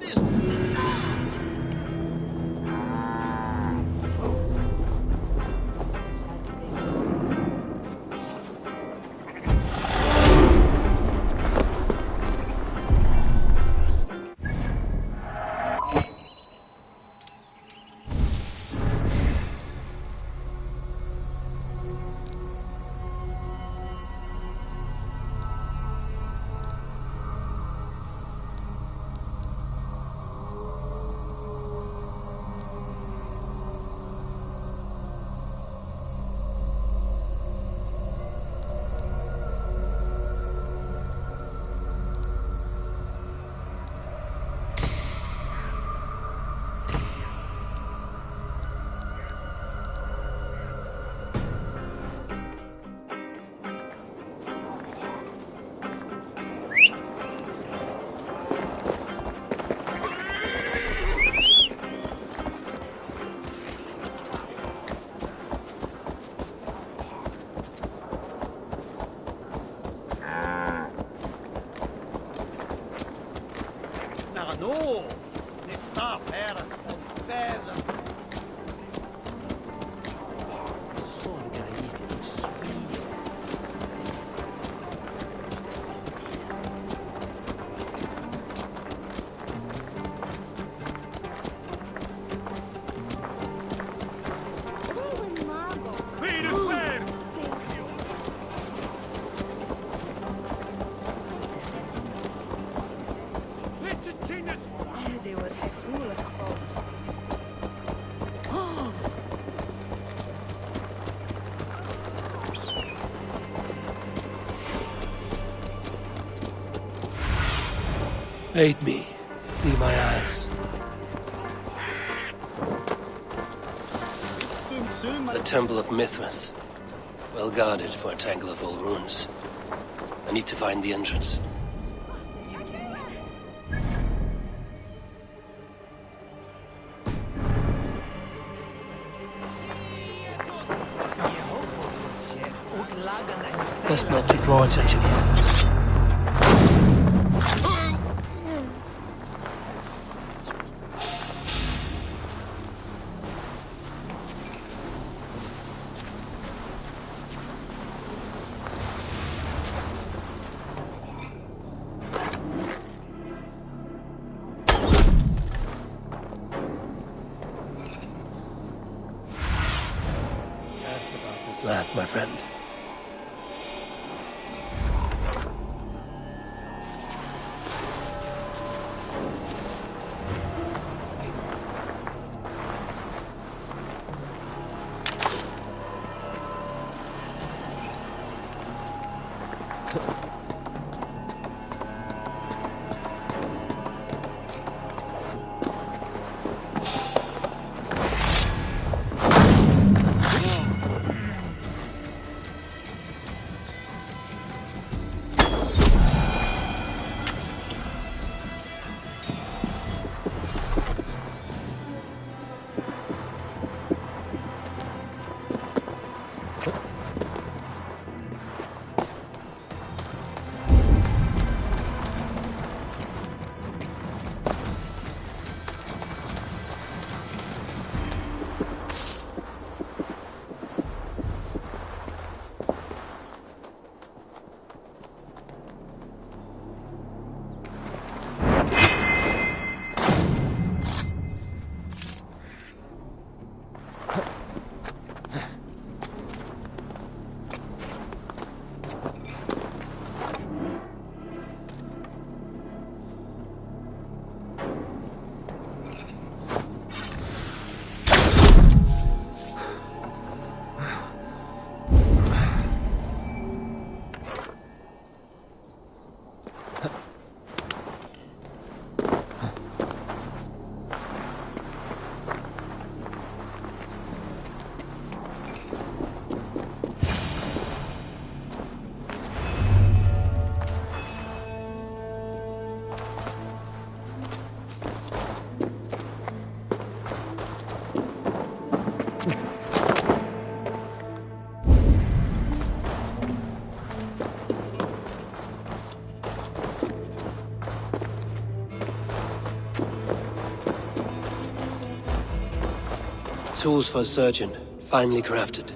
No, det står här och väder. Sorga i Sverige. Aid me. Be my eyes. The Temple of Mithras. Well guarded for a tangle of old ruins. I need to find the entrance. Best not to draw attention here. Laugh, my friend. Tools for a surgeon, finely crafted.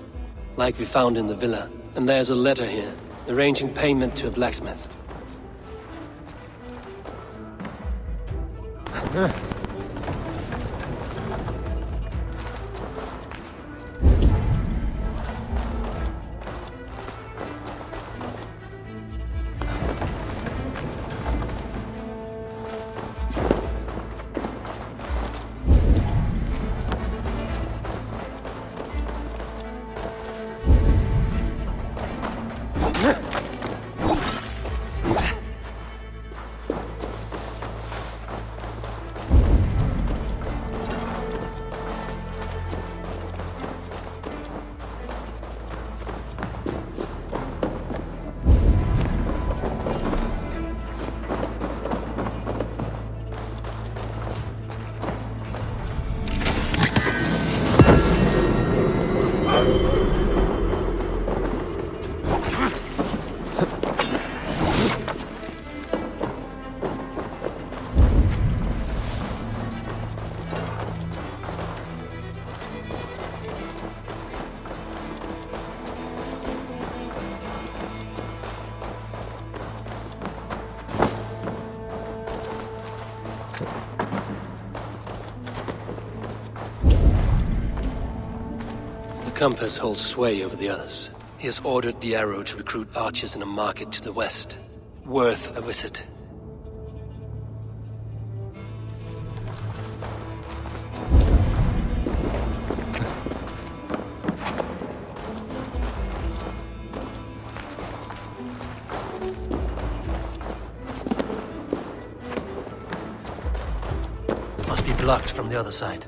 Like we found in the villa. And there's a letter here, arranging payment to a blacksmith. compass holds sway over the others. He has ordered the arrow to recruit archers in a market to the west. Worth a visit. Must be blocked from the other side.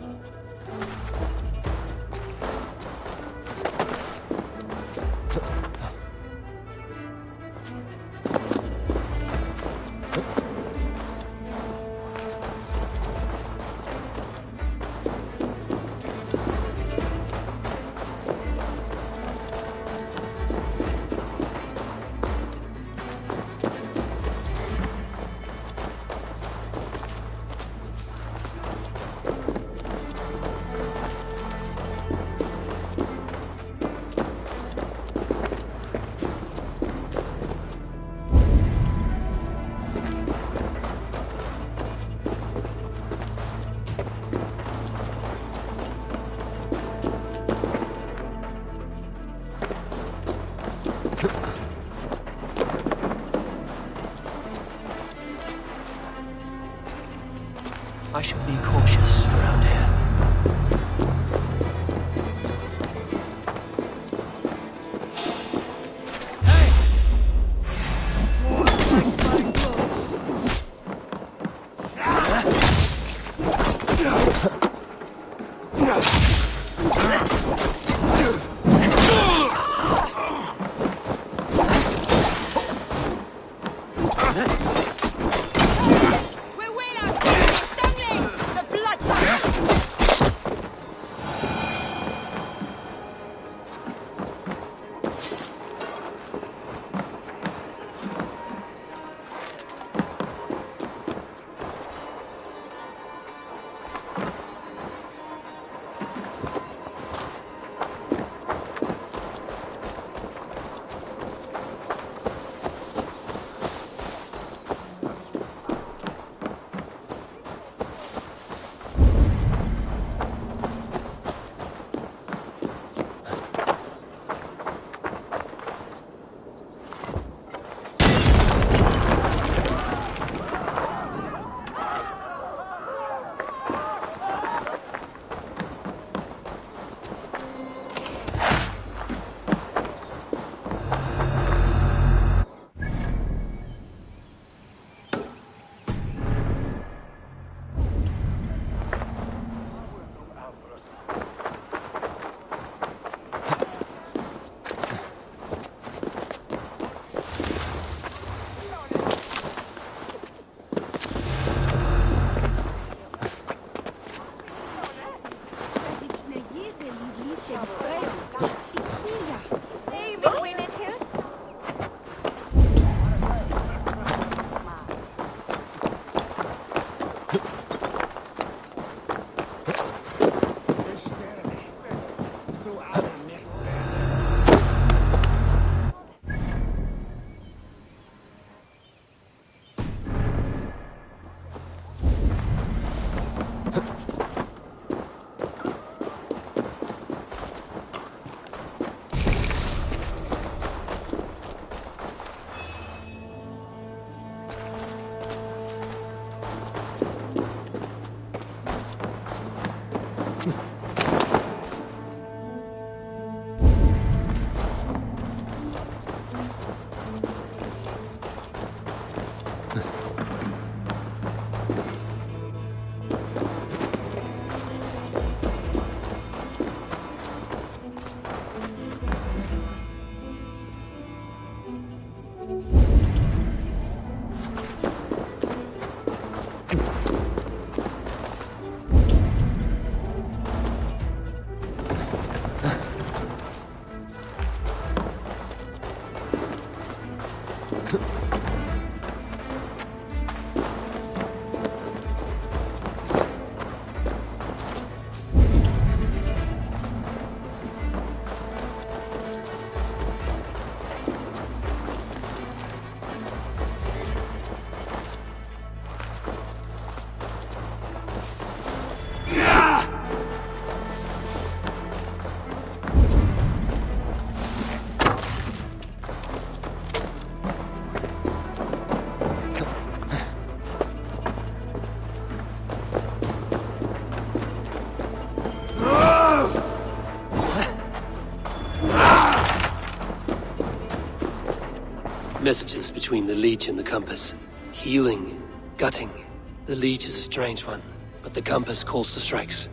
I should be cautious around here. Messages between the Leech and the Compass. Healing, gutting. The Leech is a strange one, but the Compass calls the strikes.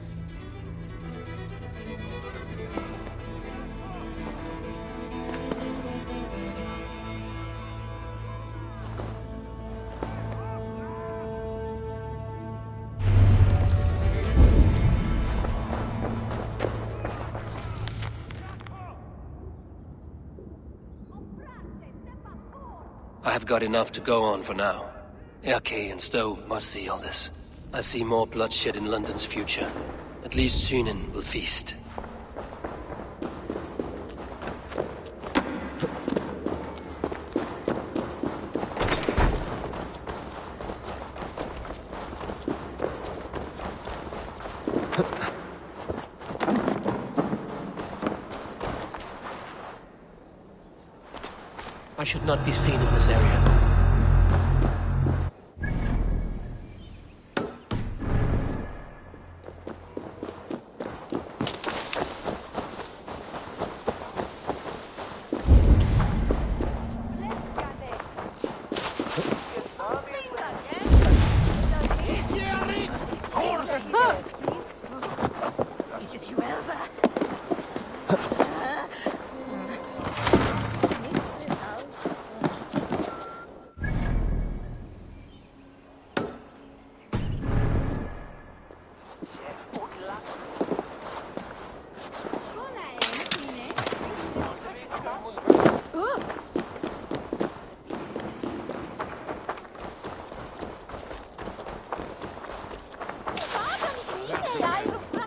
I have got enough to go on for now. Erke and Stove must see all this. I see more bloodshed in London's future. At least Sunan will feast. I should not be seen in this area.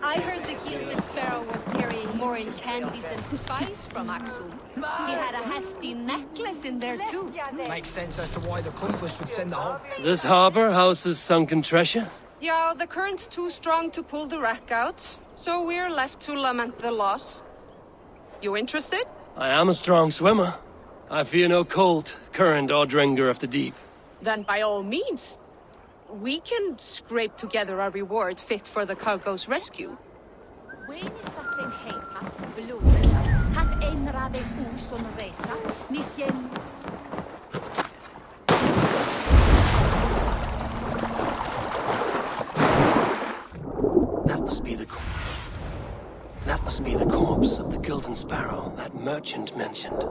I heard the gilded sparrow was carrying more in candies and spice from Aksum. He had a hefty necklace in there too. Makes sense as to why the compass would send the whole... This harbor houses sunken treasure? Yeah, the current's too strong to pull the wreck out, so we're left to lament the loss. You interested? I am a strong swimmer. I fear no cold, current, or drenger of the deep. Then by all means. We can scrape together a reward fit for the cargo's rescue. When is that thing heitas blod? Hath einrade úson resa, nisjen... That must be the corpse of the Gilden Sparrow that merchant mentioned.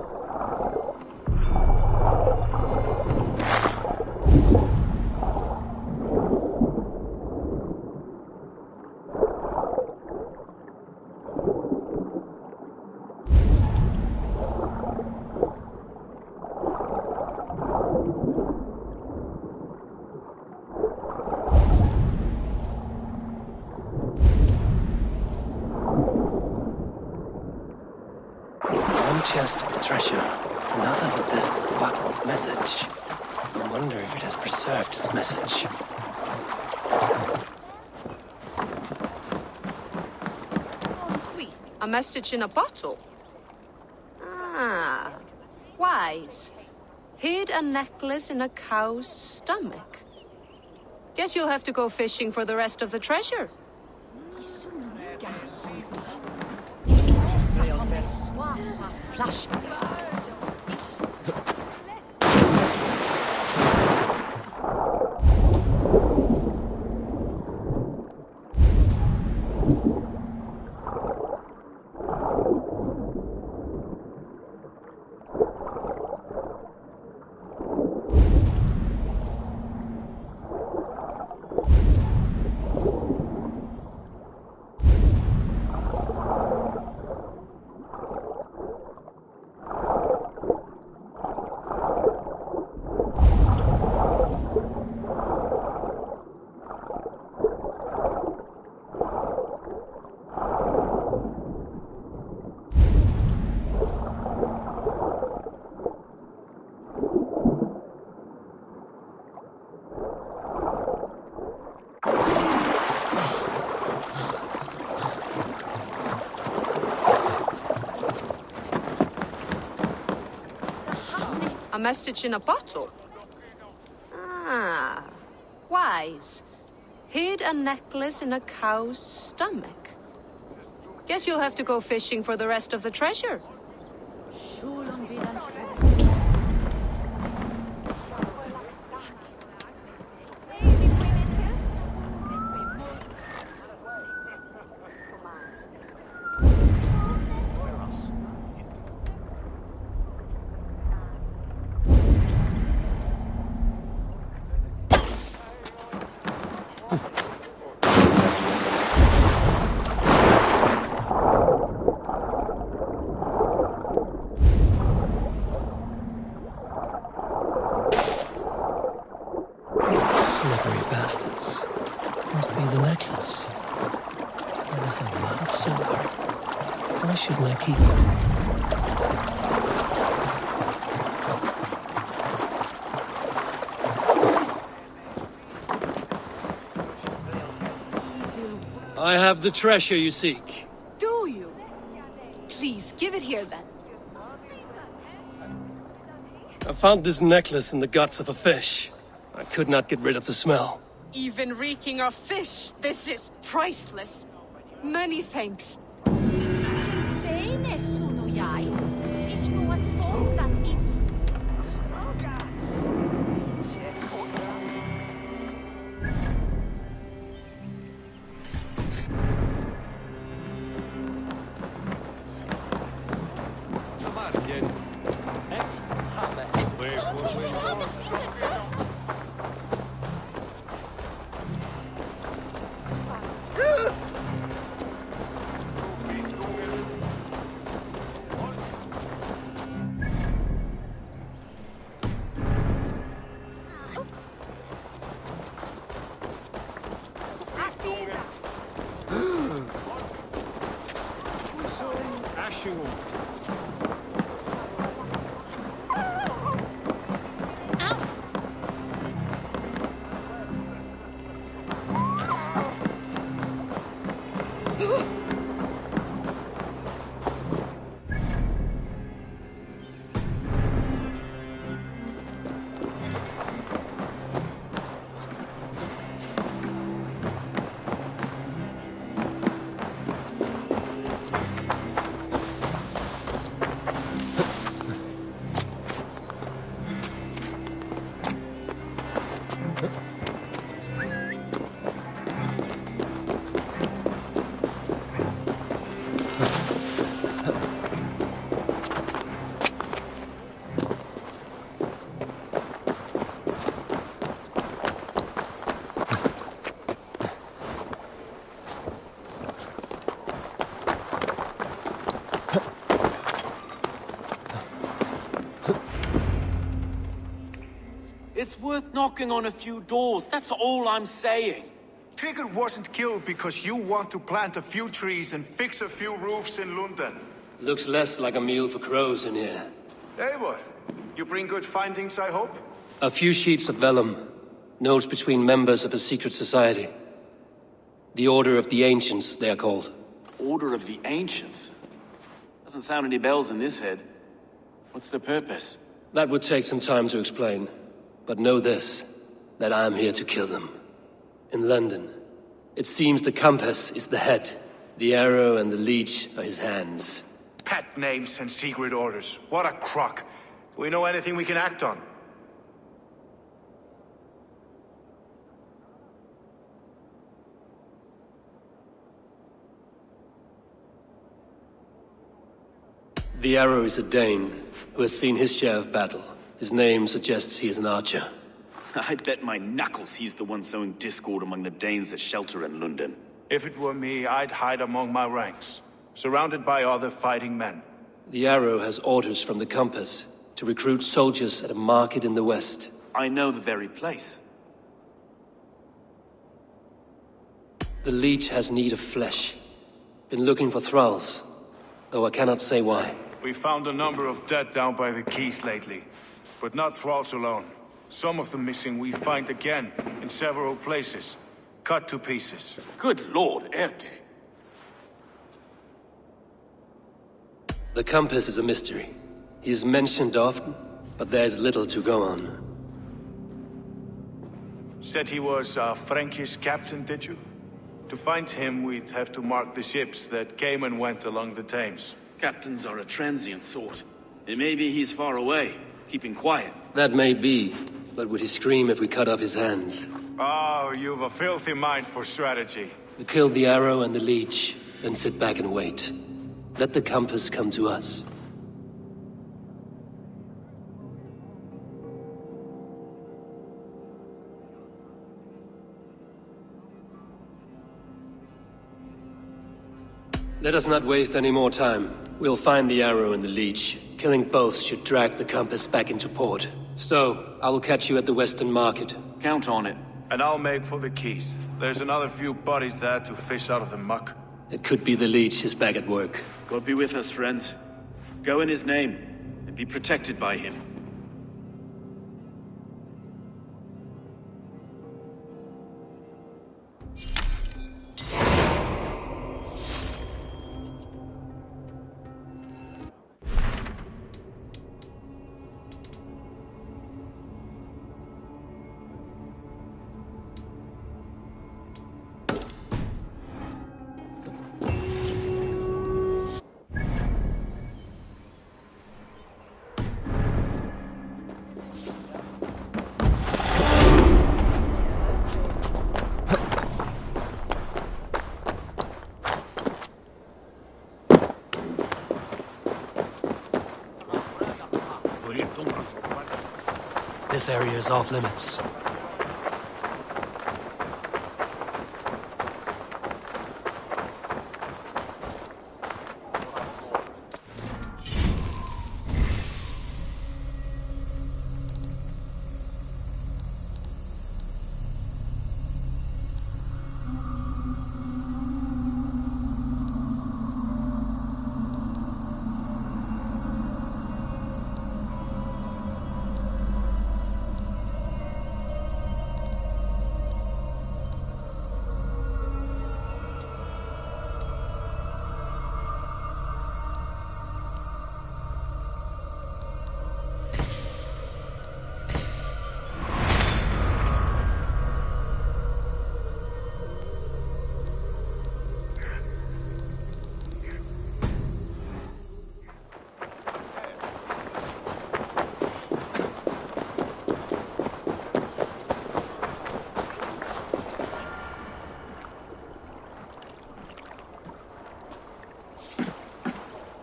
Chest with treasure, another with this bottled message. I wonder if it has preserved its message. A message in a bottle? Ah, wise. Hid a necklace in a cow's stomach. Guess you'll have to go fishing for the rest of the treasure. Flashback. A message in a bottle? Ah, wise. Hid a necklace in a cow's stomach. Guess you'll have to go fishing for the rest of the treasure. Slippery bastards. Must be the necklace. There is a lot of silver. Why shouldn't I keep it? I have the treasure you seek. Do you? Please, give it here then. I found this necklace in the guts of a fish. I could not get rid of the smell. Even reeking of fish, this is priceless. Many thanks. It's worth knocking on a few doors, that's all I'm saying. Trigger wasn't killed because you want to plant a few trees and fix a few roofs in London. Looks less like a meal for crows in here. Hey, what? You bring good findings, I hope? A few sheets of vellum. Notes between members of a secret society. The Order of the Ancients, they are called. Order of the Ancients? Doesn't sound any bells in this head. What's the purpose? That would take some time to explain. But know this, that I am here to kill them. In London, it seems the compass is the head. The arrow and the leech are his hands. Pet names and secret orders. What a crock. Do we know anything we can act on? The arrow is a Dane, who has seen his share of battle. His name suggests he is an archer. I bet my knuckles he's the one sowing discord among the Danes that shelter in London. If it were me, I'd hide among my ranks, surrounded by other fighting men. The arrow has orders from the compass to recruit soldiers at a market in the west. I know the very place. The leech has need of flesh. Been looking for thralls, though I cannot say why. We found a number of dead down by the quays lately, but not thralls alone. Some of the missing we find again in several places, cut to pieces. Good lord, Erke. The compass is a mystery. He is mentioned often, but there is little to go on. Said he was a Frankish captain, did you? To find him, we'd have to mark the ships that came and went along the Thames. Captains are a transient sort. It may be he's far away, keeping quiet. That may be, but would he scream if we cut off his hands? Oh, you've a filthy mind for strategy. We kill the arrow and the leech, then sit back and wait. Let the compass come to us. Let us not waste any more time. We'll find the arrow and the leech. Killing both should drag the compass back into port. Stowe, I will catch you at the Western Market. Count on it. And I'll make for the keys. There's another few bodies there to fish out of the muck. It could be the leech is back at work. God be with us, friends. Go in his name, and be protected by him. This area is off limits.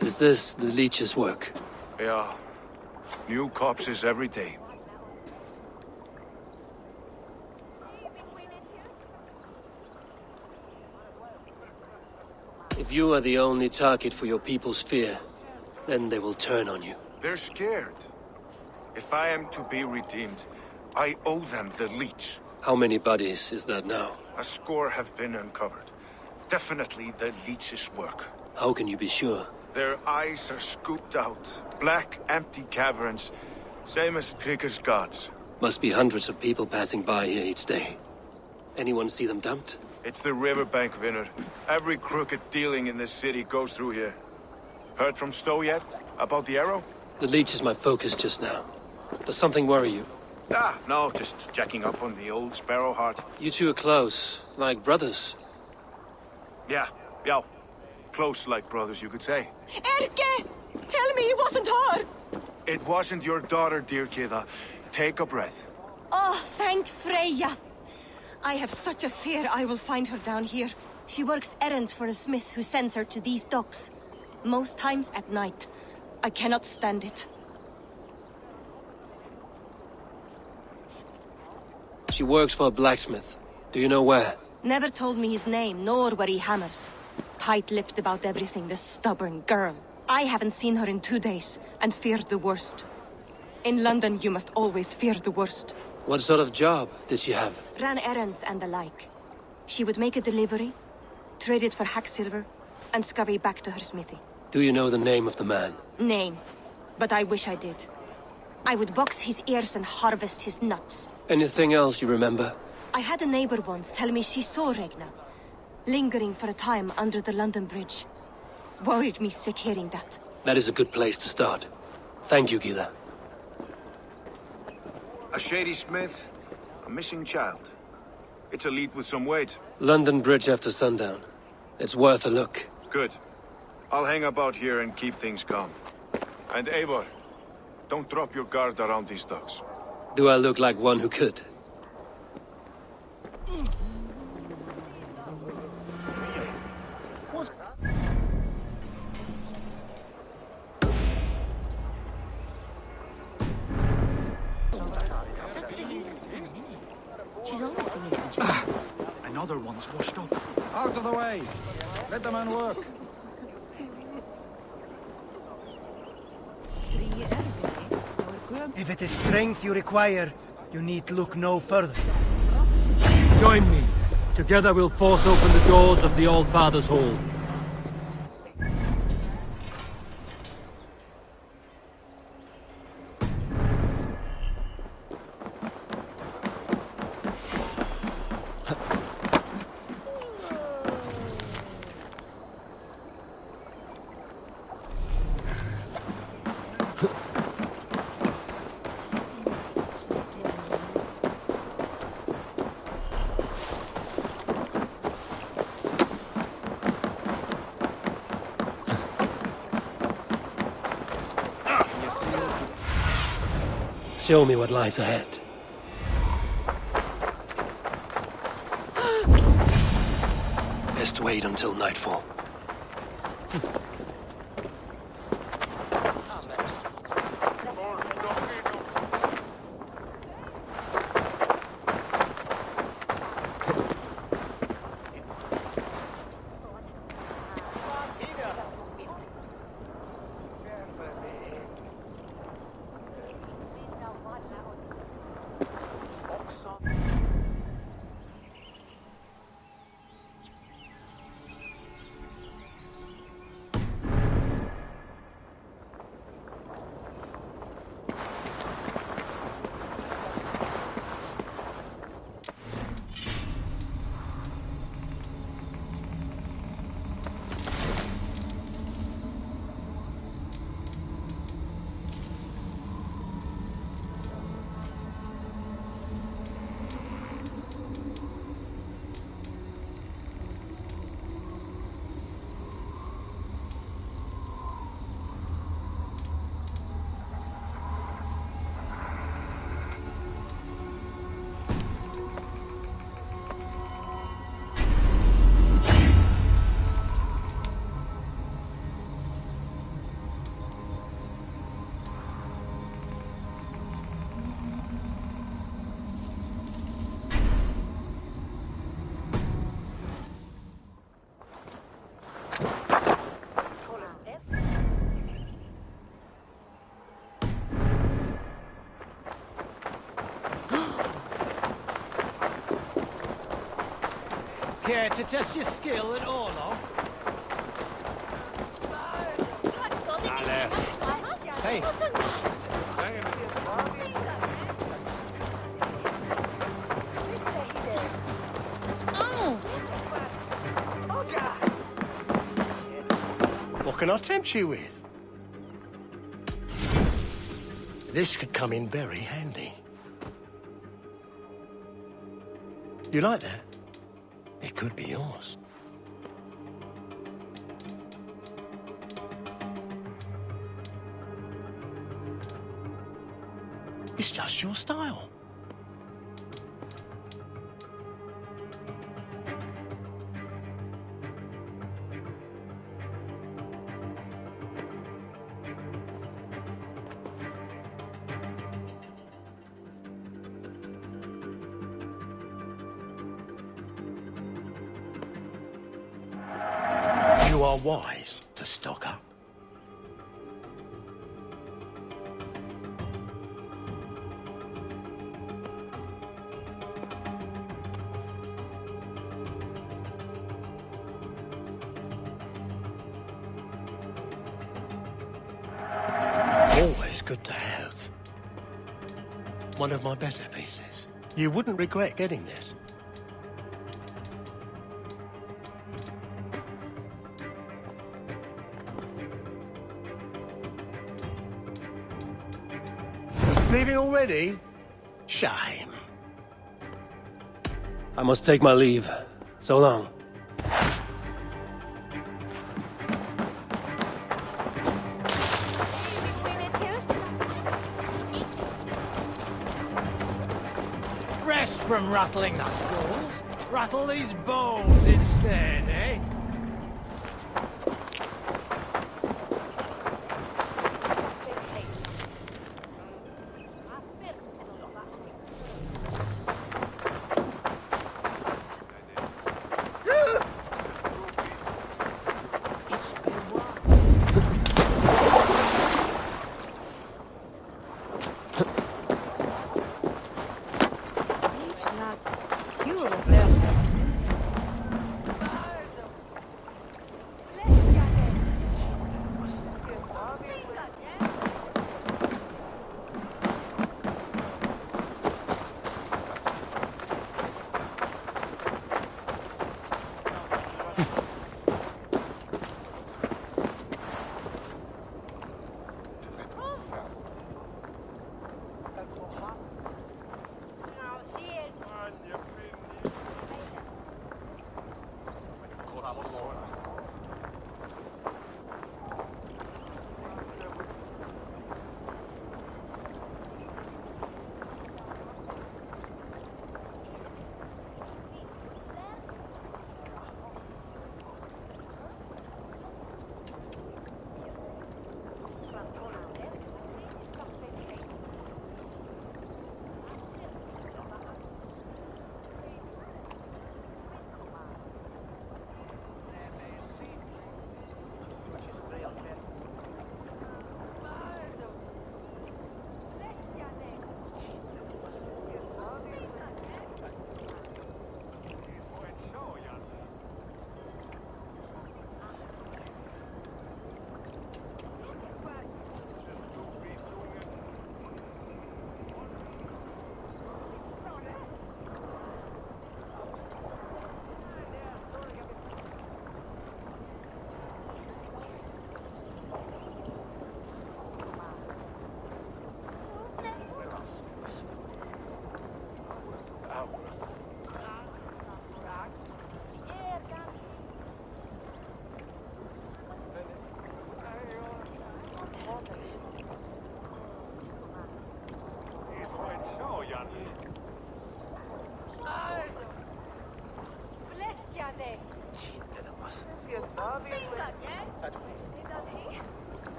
Is this the leech's work? Yeah. New corpses every day. If you are the only target for your people's fear, then they will turn on you. They're scared. If I am to be redeemed, I owe them the leech. How many bodies is that now? A score have been uncovered. Definitely the leech's work. How can you be sure? Their eyes are scooped out. Black, empty caverns. Same as Trigger's gods. Must be hundreds of people passing by here each day. Anyone see them dumped? It's the riverbank, Vinner. Every crooked dealing in this city goes through here. Heard from Stowe yet? About the arrow? The leech is my focus just now. Does something worry you? Ah, no, just checking up on the old Sparrowheart. You two are close, like brothers. Yeah. Close like brothers, you could say. Erke! Tell me it wasn't her! It wasn't your daughter, dear Kida. Take a breath. Oh, thank Freya. I have such a fear I will find her down here. She works errands for a smith who sends her to these docks. Most times at night. I cannot stand it. She works for a blacksmith. Do you know where? Never told me his name, nor where he hammers. Tight-lipped about everything, this stubborn girl. I haven't seen her in 2 days, and feared the worst. In London, you must always fear the worst. What sort of job did she have? Ran errands and the like. She would make a delivery, trade it for hack silver, and scurry back to her smithy. Do you know the name of the man? Name. But I wish I did. I would box his ears and harvest his nuts. Anything else you remember? I had a neighbor once tell me she saw Regna, lingering for a time under the London Bridge. Worried me sick hearing that. That is a good place to start. Thank you, Gila. A shady smith, a missing child. It's a lead with some weight. London Bridge after sundown. It's worth a look. Good. I'll hang about here and keep things calm. And Eivor, don't drop your guard around these docks. Do I look like one who could? She's always singing. Another one's washed up. Out of the way! Let the man work. If it is strength you require, you need look no further. Join me. Together we'll force open the doors of the All-Father's Hall. Show me what lies ahead. Best wait until nightfall. Care to test your skill at Orlog? Hey. What can I tempt you with? This could come in very handy. You like that? It could be yours. It's just your style. You are wise to stock up. Always good to have. One of my better pieces. You wouldn't regret getting this. Leaving already? Shame. I must take my leave. So long. Rest from rattling the skulls. Rattle these bones instead, eh? You were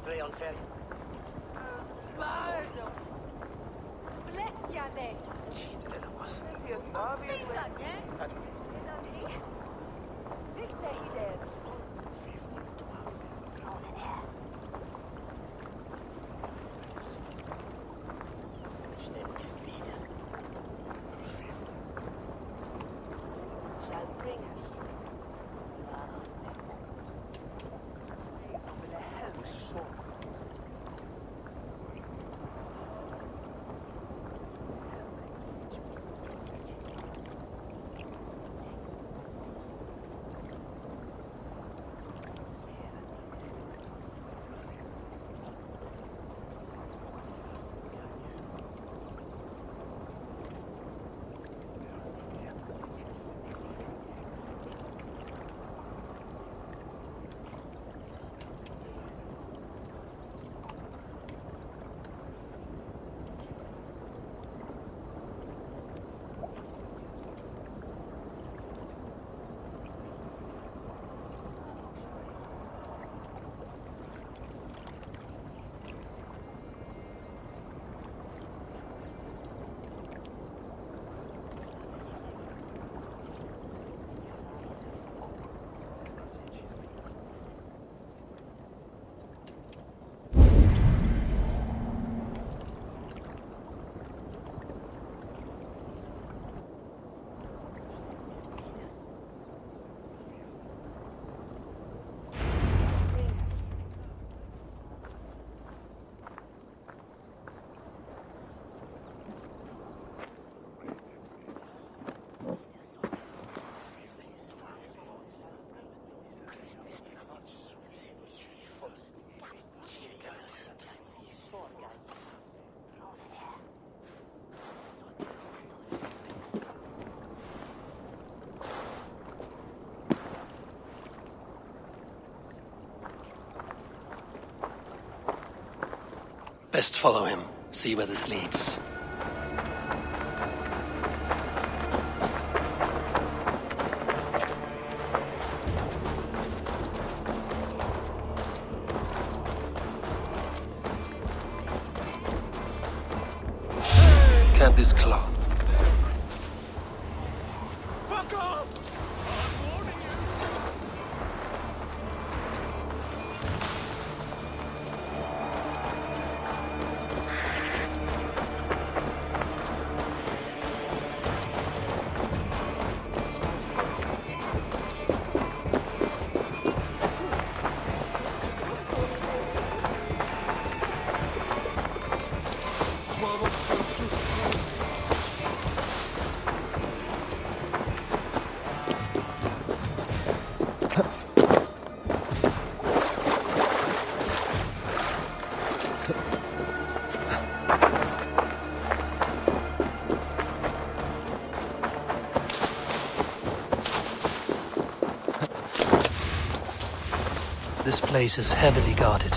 Stray on ferry. Best follow him, see where this leads. Can't this claw? Fuck off! This place is heavily guarded.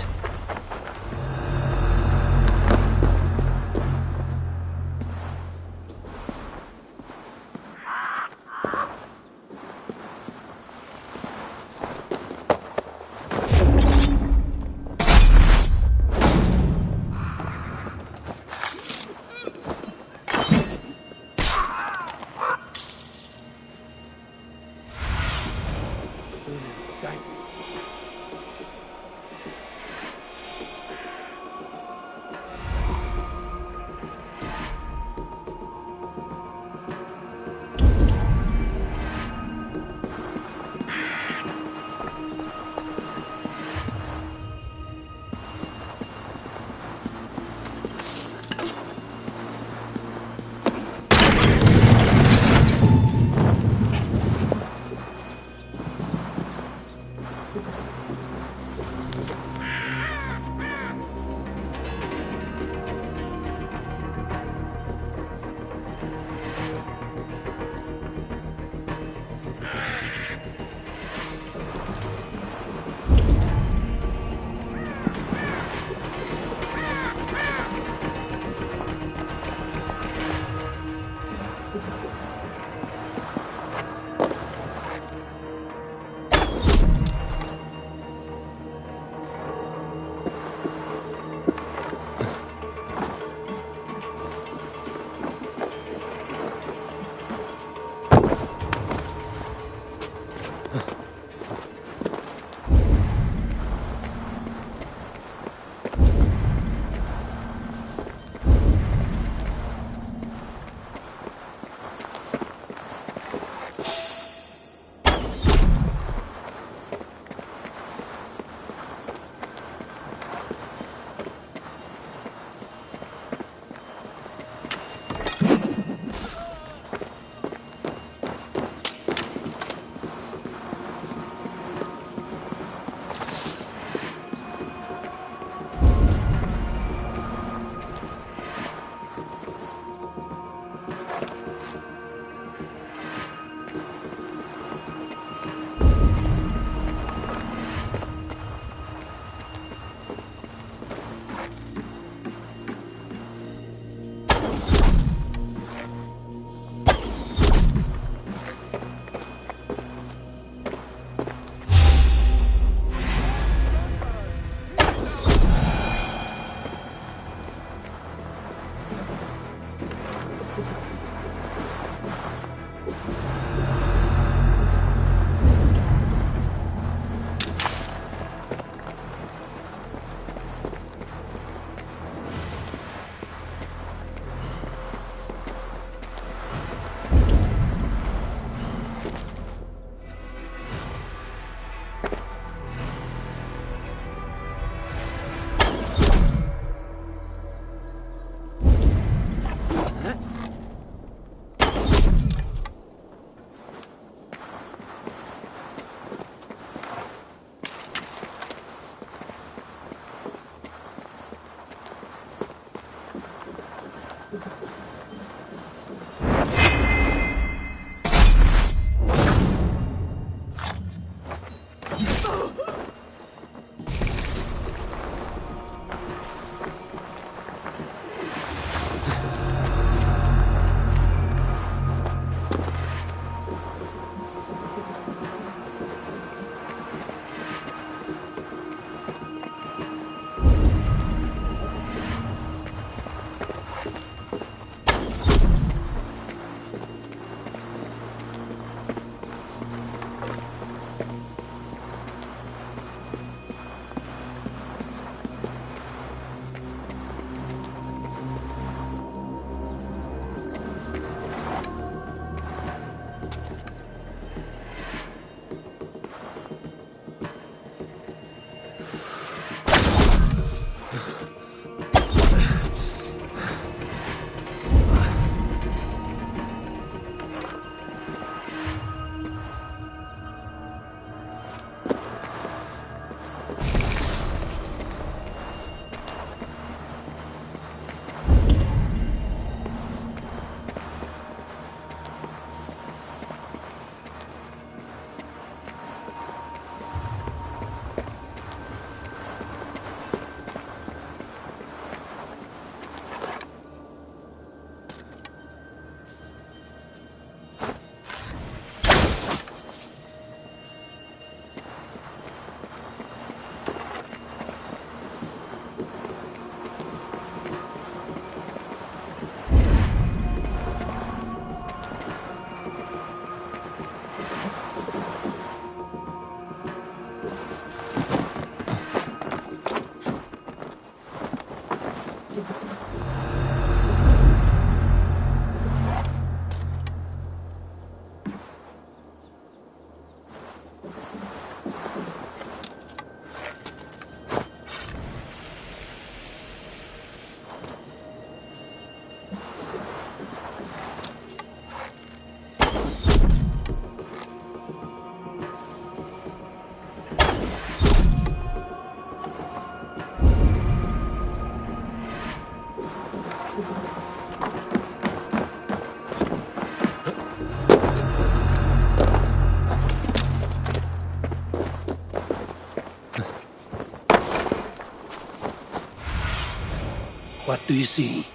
What do you see?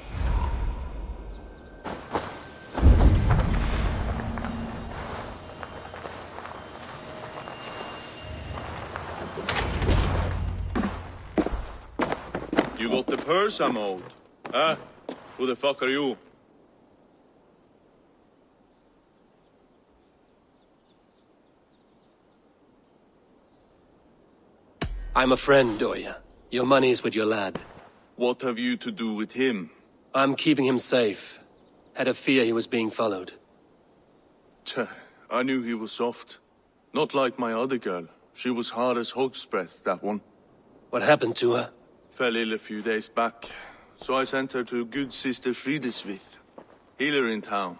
You got the purse I'm owed. Huh? Who the fuck are you? I'm a friend, Oya. Your money's with your lad. What have you to do with him? I'm keeping him safe. Had a fear he was being followed. Tch, I knew he was soft. Not like my other girl. She was hard as hog's breath, that one. What happened to her? Fell ill a few days back. So I sent her to good Sister Frideswith. Healer in town.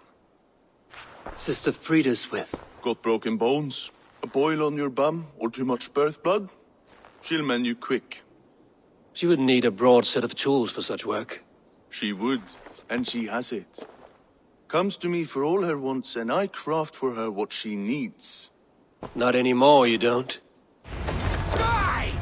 Sister Frideswith? Got broken bones, a boil on your bum, or too much birth blood? She'll mend you quick. She would need a broad set of tools for such work. She would, and she has it. Comes to me for all her wants, and I craft for her what she needs. Not anymore, you don't. Die!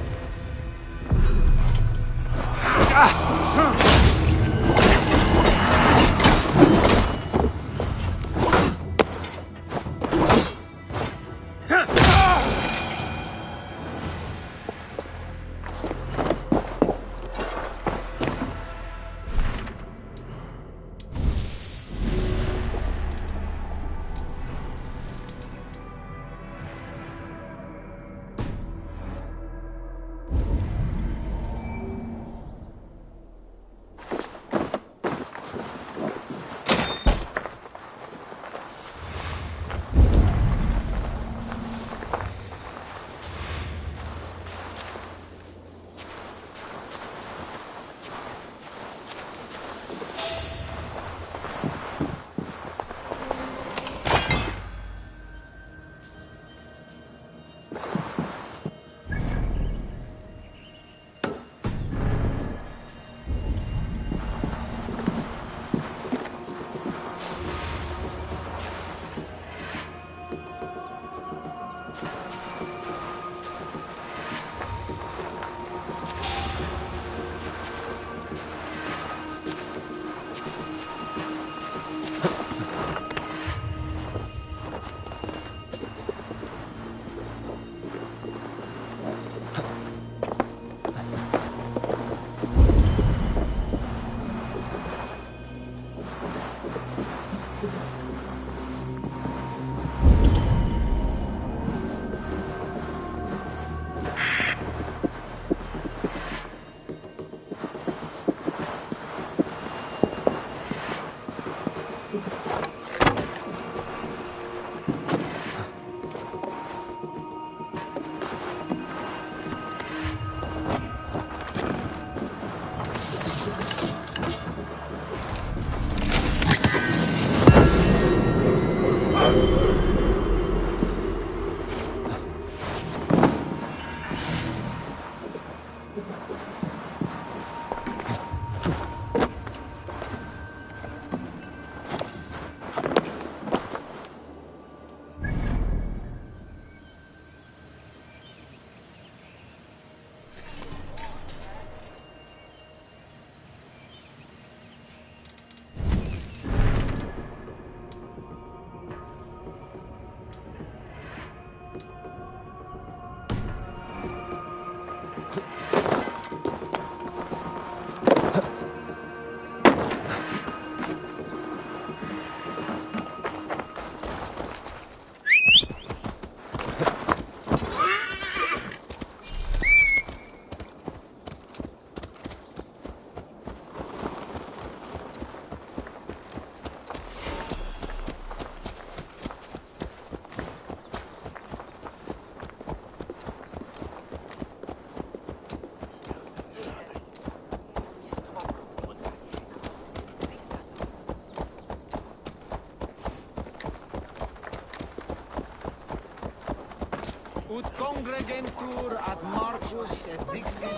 Ut congregentur ad Marcus et Dixit.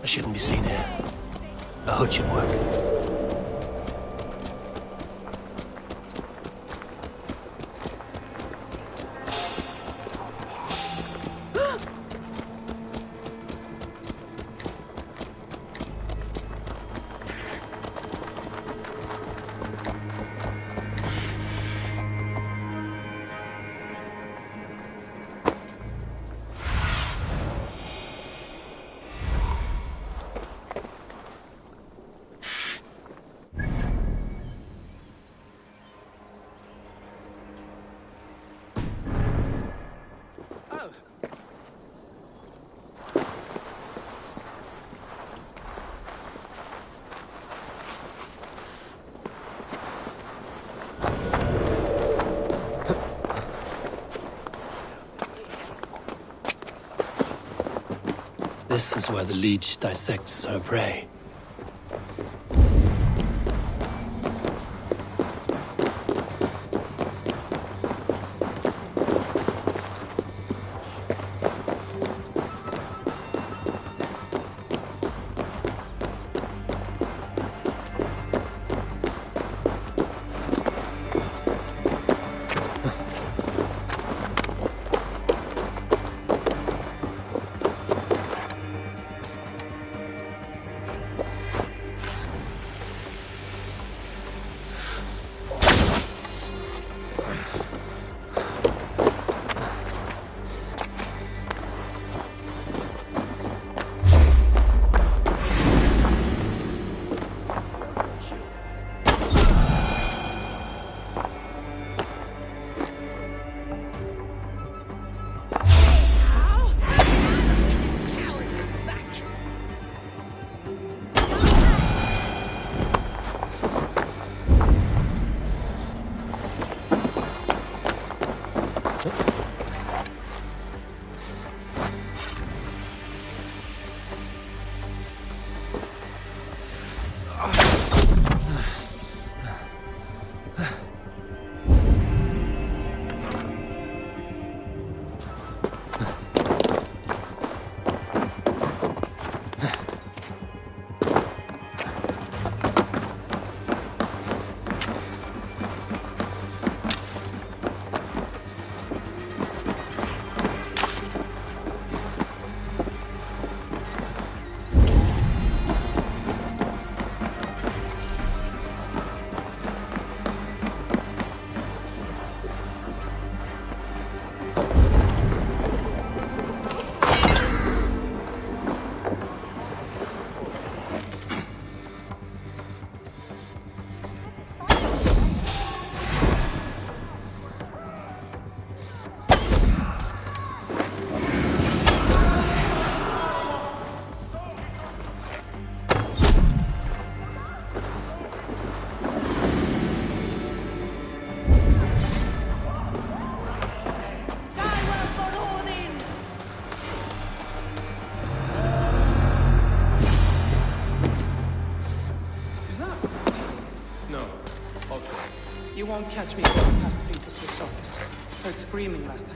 I shouldn't be seen here. A hood should work. This is where the leech dissects her prey. You won't catch me going past Peter's office. Heard screaming last time.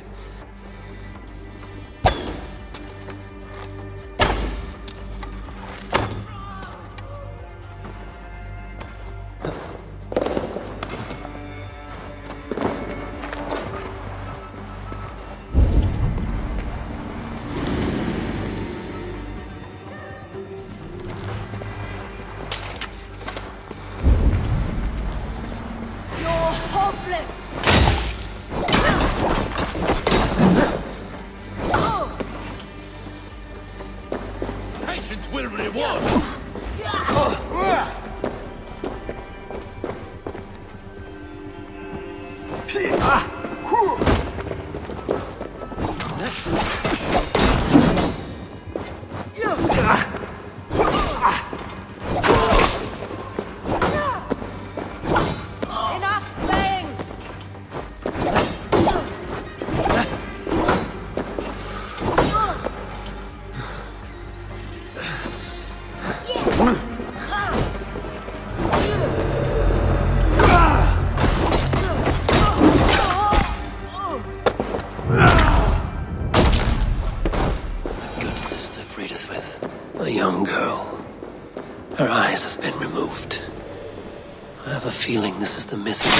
Feeling this is the missing.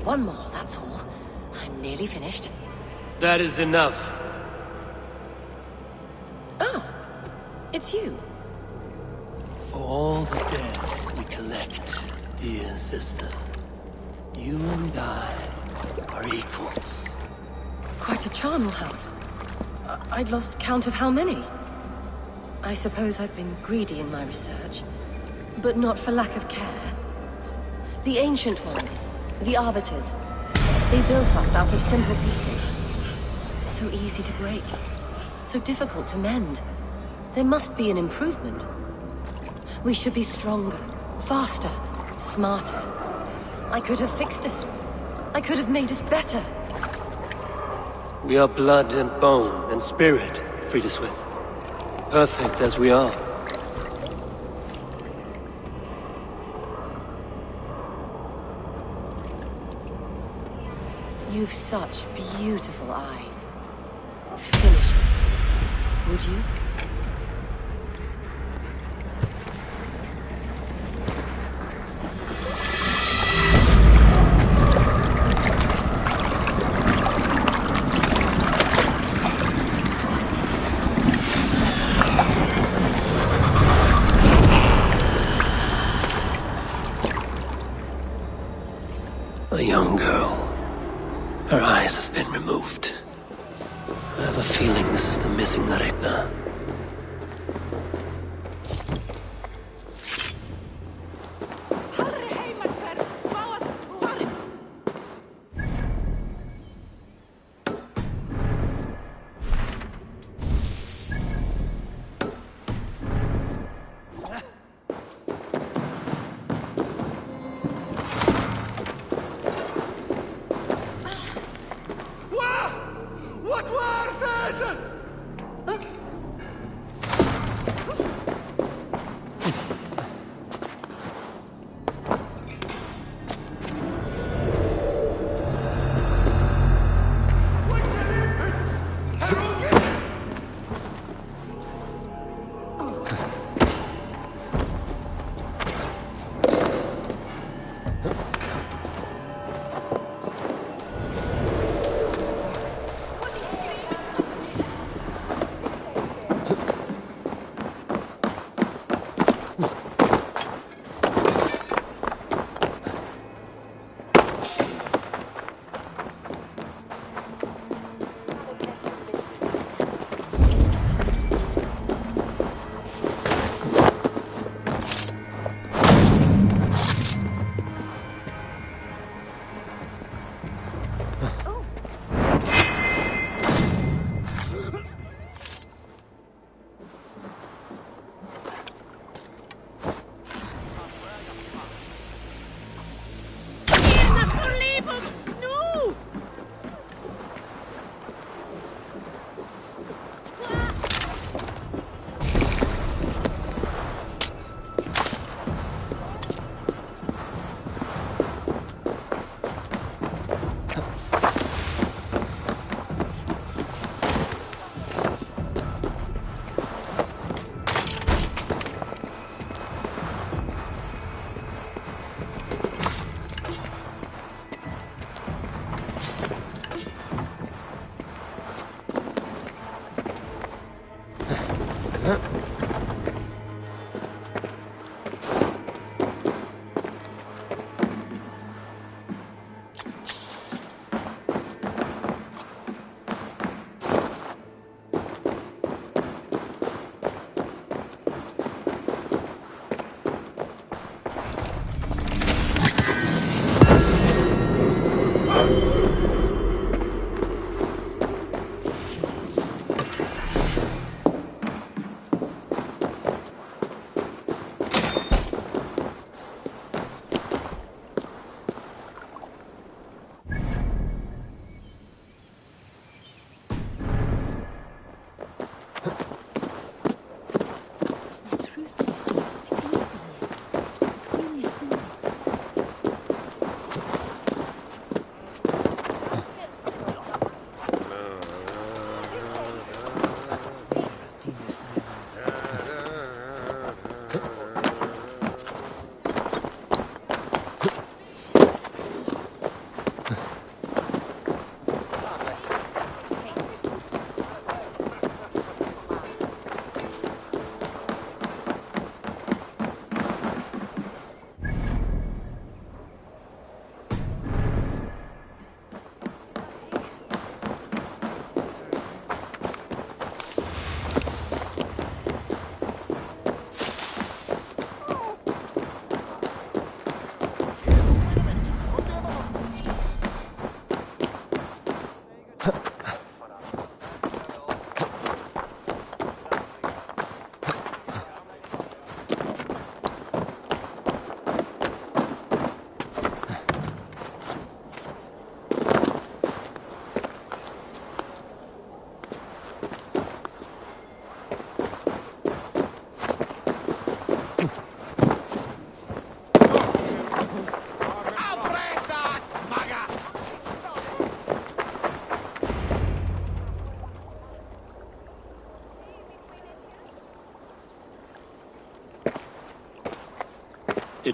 One more, that's all. I'm nearly finished. That is enough. Oh, it's you. For all the dead we collect, dear sister, you and I are equals. Quite a charnel house. I'd lost count of how many. I suppose I've been greedy in my research, but not for lack of care. The ancient ones, the arbiters, they built us out of simple pieces. So easy to break, so difficult to mend. There must be an improvement. We should be stronger, faster, smarter. I could have fixed us. I could have made us better. We are blood and bone and spirit, Friedeswith. Perfect as we are. You've such beautiful eyes. Finish it, would you? A young girl. Her eyes have been removed. I have a feeling this is the missing Regna. What were they?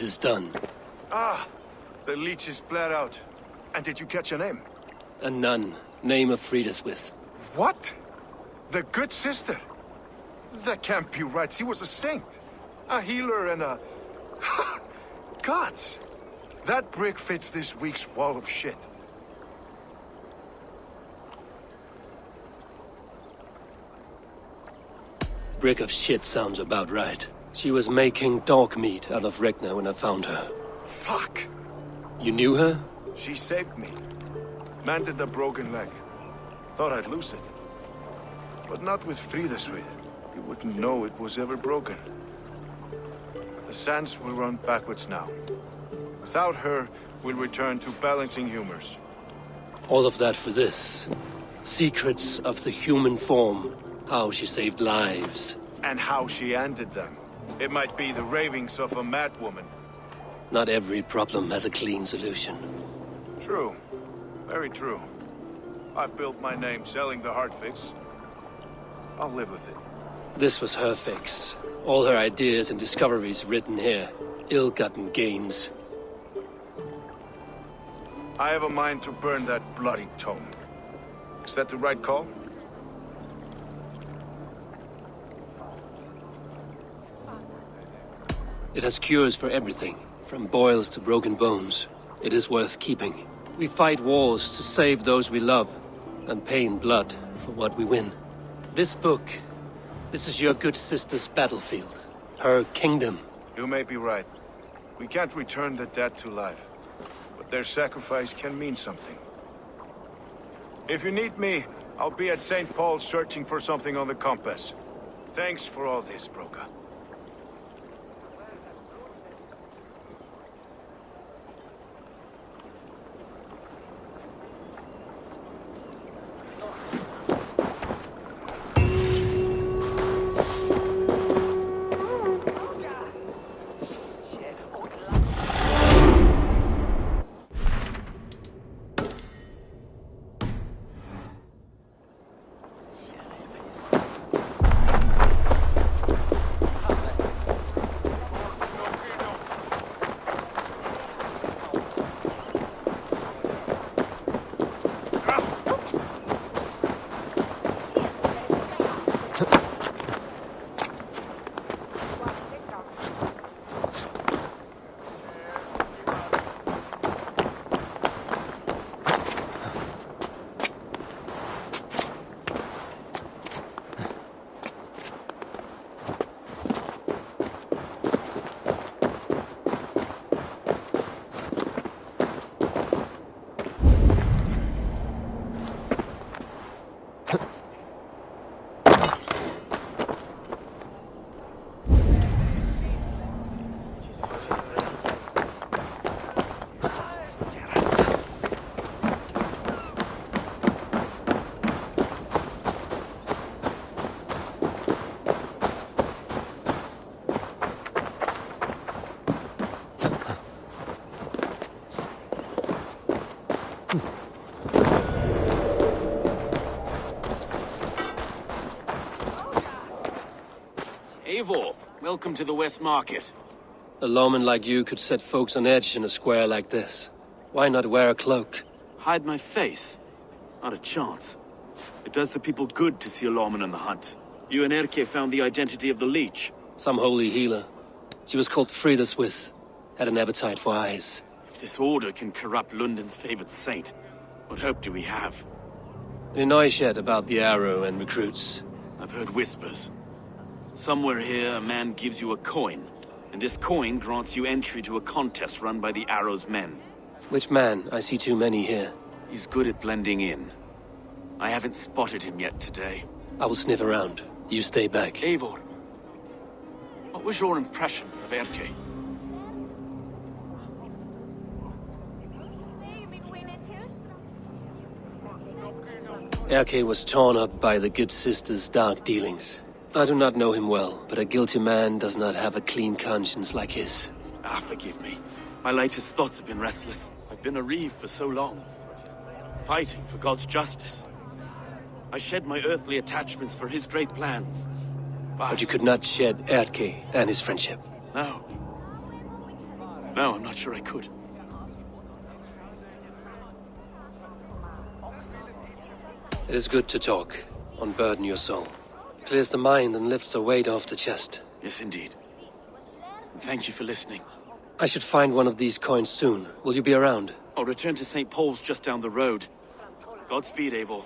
It is done. Ah, the leech is bled out. And did you catch a name? A nun, name of Frida's with. What? The good sister? That can't be right. She was a saint. A healer and a... Gods! That brick fits this week's wall of shit. Brick of shit sounds about right. She was making dog meat out of Regna when I found her. Fuck! You knew her? She saved me. Mended the broken leg. Thought I'd lose it. But not with Fridaswith. You wouldn't know it was ever broken. The sands will run backwards now. Without her, we'll return to balancing humors. All of that for this. Secrets of the human form. How she saved lives. And how she ended them. It might be the ravings of a madwoman. Not every problem has a clean solution. True. Very true. I've built my name selling the heart fix. I'll live with it. This was her fix. All her ideas and discoveries written here. Ill-gotten gains. I have a mind to burn that bloody tome. Is that the right call? It has cures for everything, from boils to broken bones. It is worth keeping. We fight wars to save those we love, and pay in blood for what we win. This book, this is your good sister's battlefield. Her kingdom. You may be right. We can't return the dead to life. But their sacrifice can mean something. If you need me, I'll be at St. Paul's searching for something on the compass. Thanks for all this, Broca. Eivor, welcome to the West Market. A lawman like you could set folks on edge in a square like this. Why not wear a cloak? Hide my face? Not a chance. It does the people good to see a lawman on the hunt. You and Erke found the identity of the leech. Some holy healer. She was called Fridaswith. Had an appetite for eyes. If this order can corrupt London's favored saint, what hope do we have? Any noise yet about the arrow and recruits? I've heard whispers. Somewhere here, a man gives you a coin, and this coin grants you entry to a contest run by the Arrow's men. Which man? I see too many here. He's good at blending in. I haven't spotted him yet today. I will sniff around. You stay back. Eivor, what was your impression of Erke? Erke was torn up by the good sister's dark dealings. I do not know him well, but a guilty man does not have a clean conscience like his. Forgive me. My latest thoughts have been restless. I've been a reeve for so long, fighting for God's justice. I shed my earthly attachments for his great plans. But you could not shed Erke and his friendship. No. No, I'm not sure I could. It is good to talk, unburden your soul. It clears the mind and lifts a weight off the chest. Yes, indeed. Thank you for listening. I should find one of these coins soon. Will you be around? I'll return to St. Paul's just down the road. Godspeed, Eivor.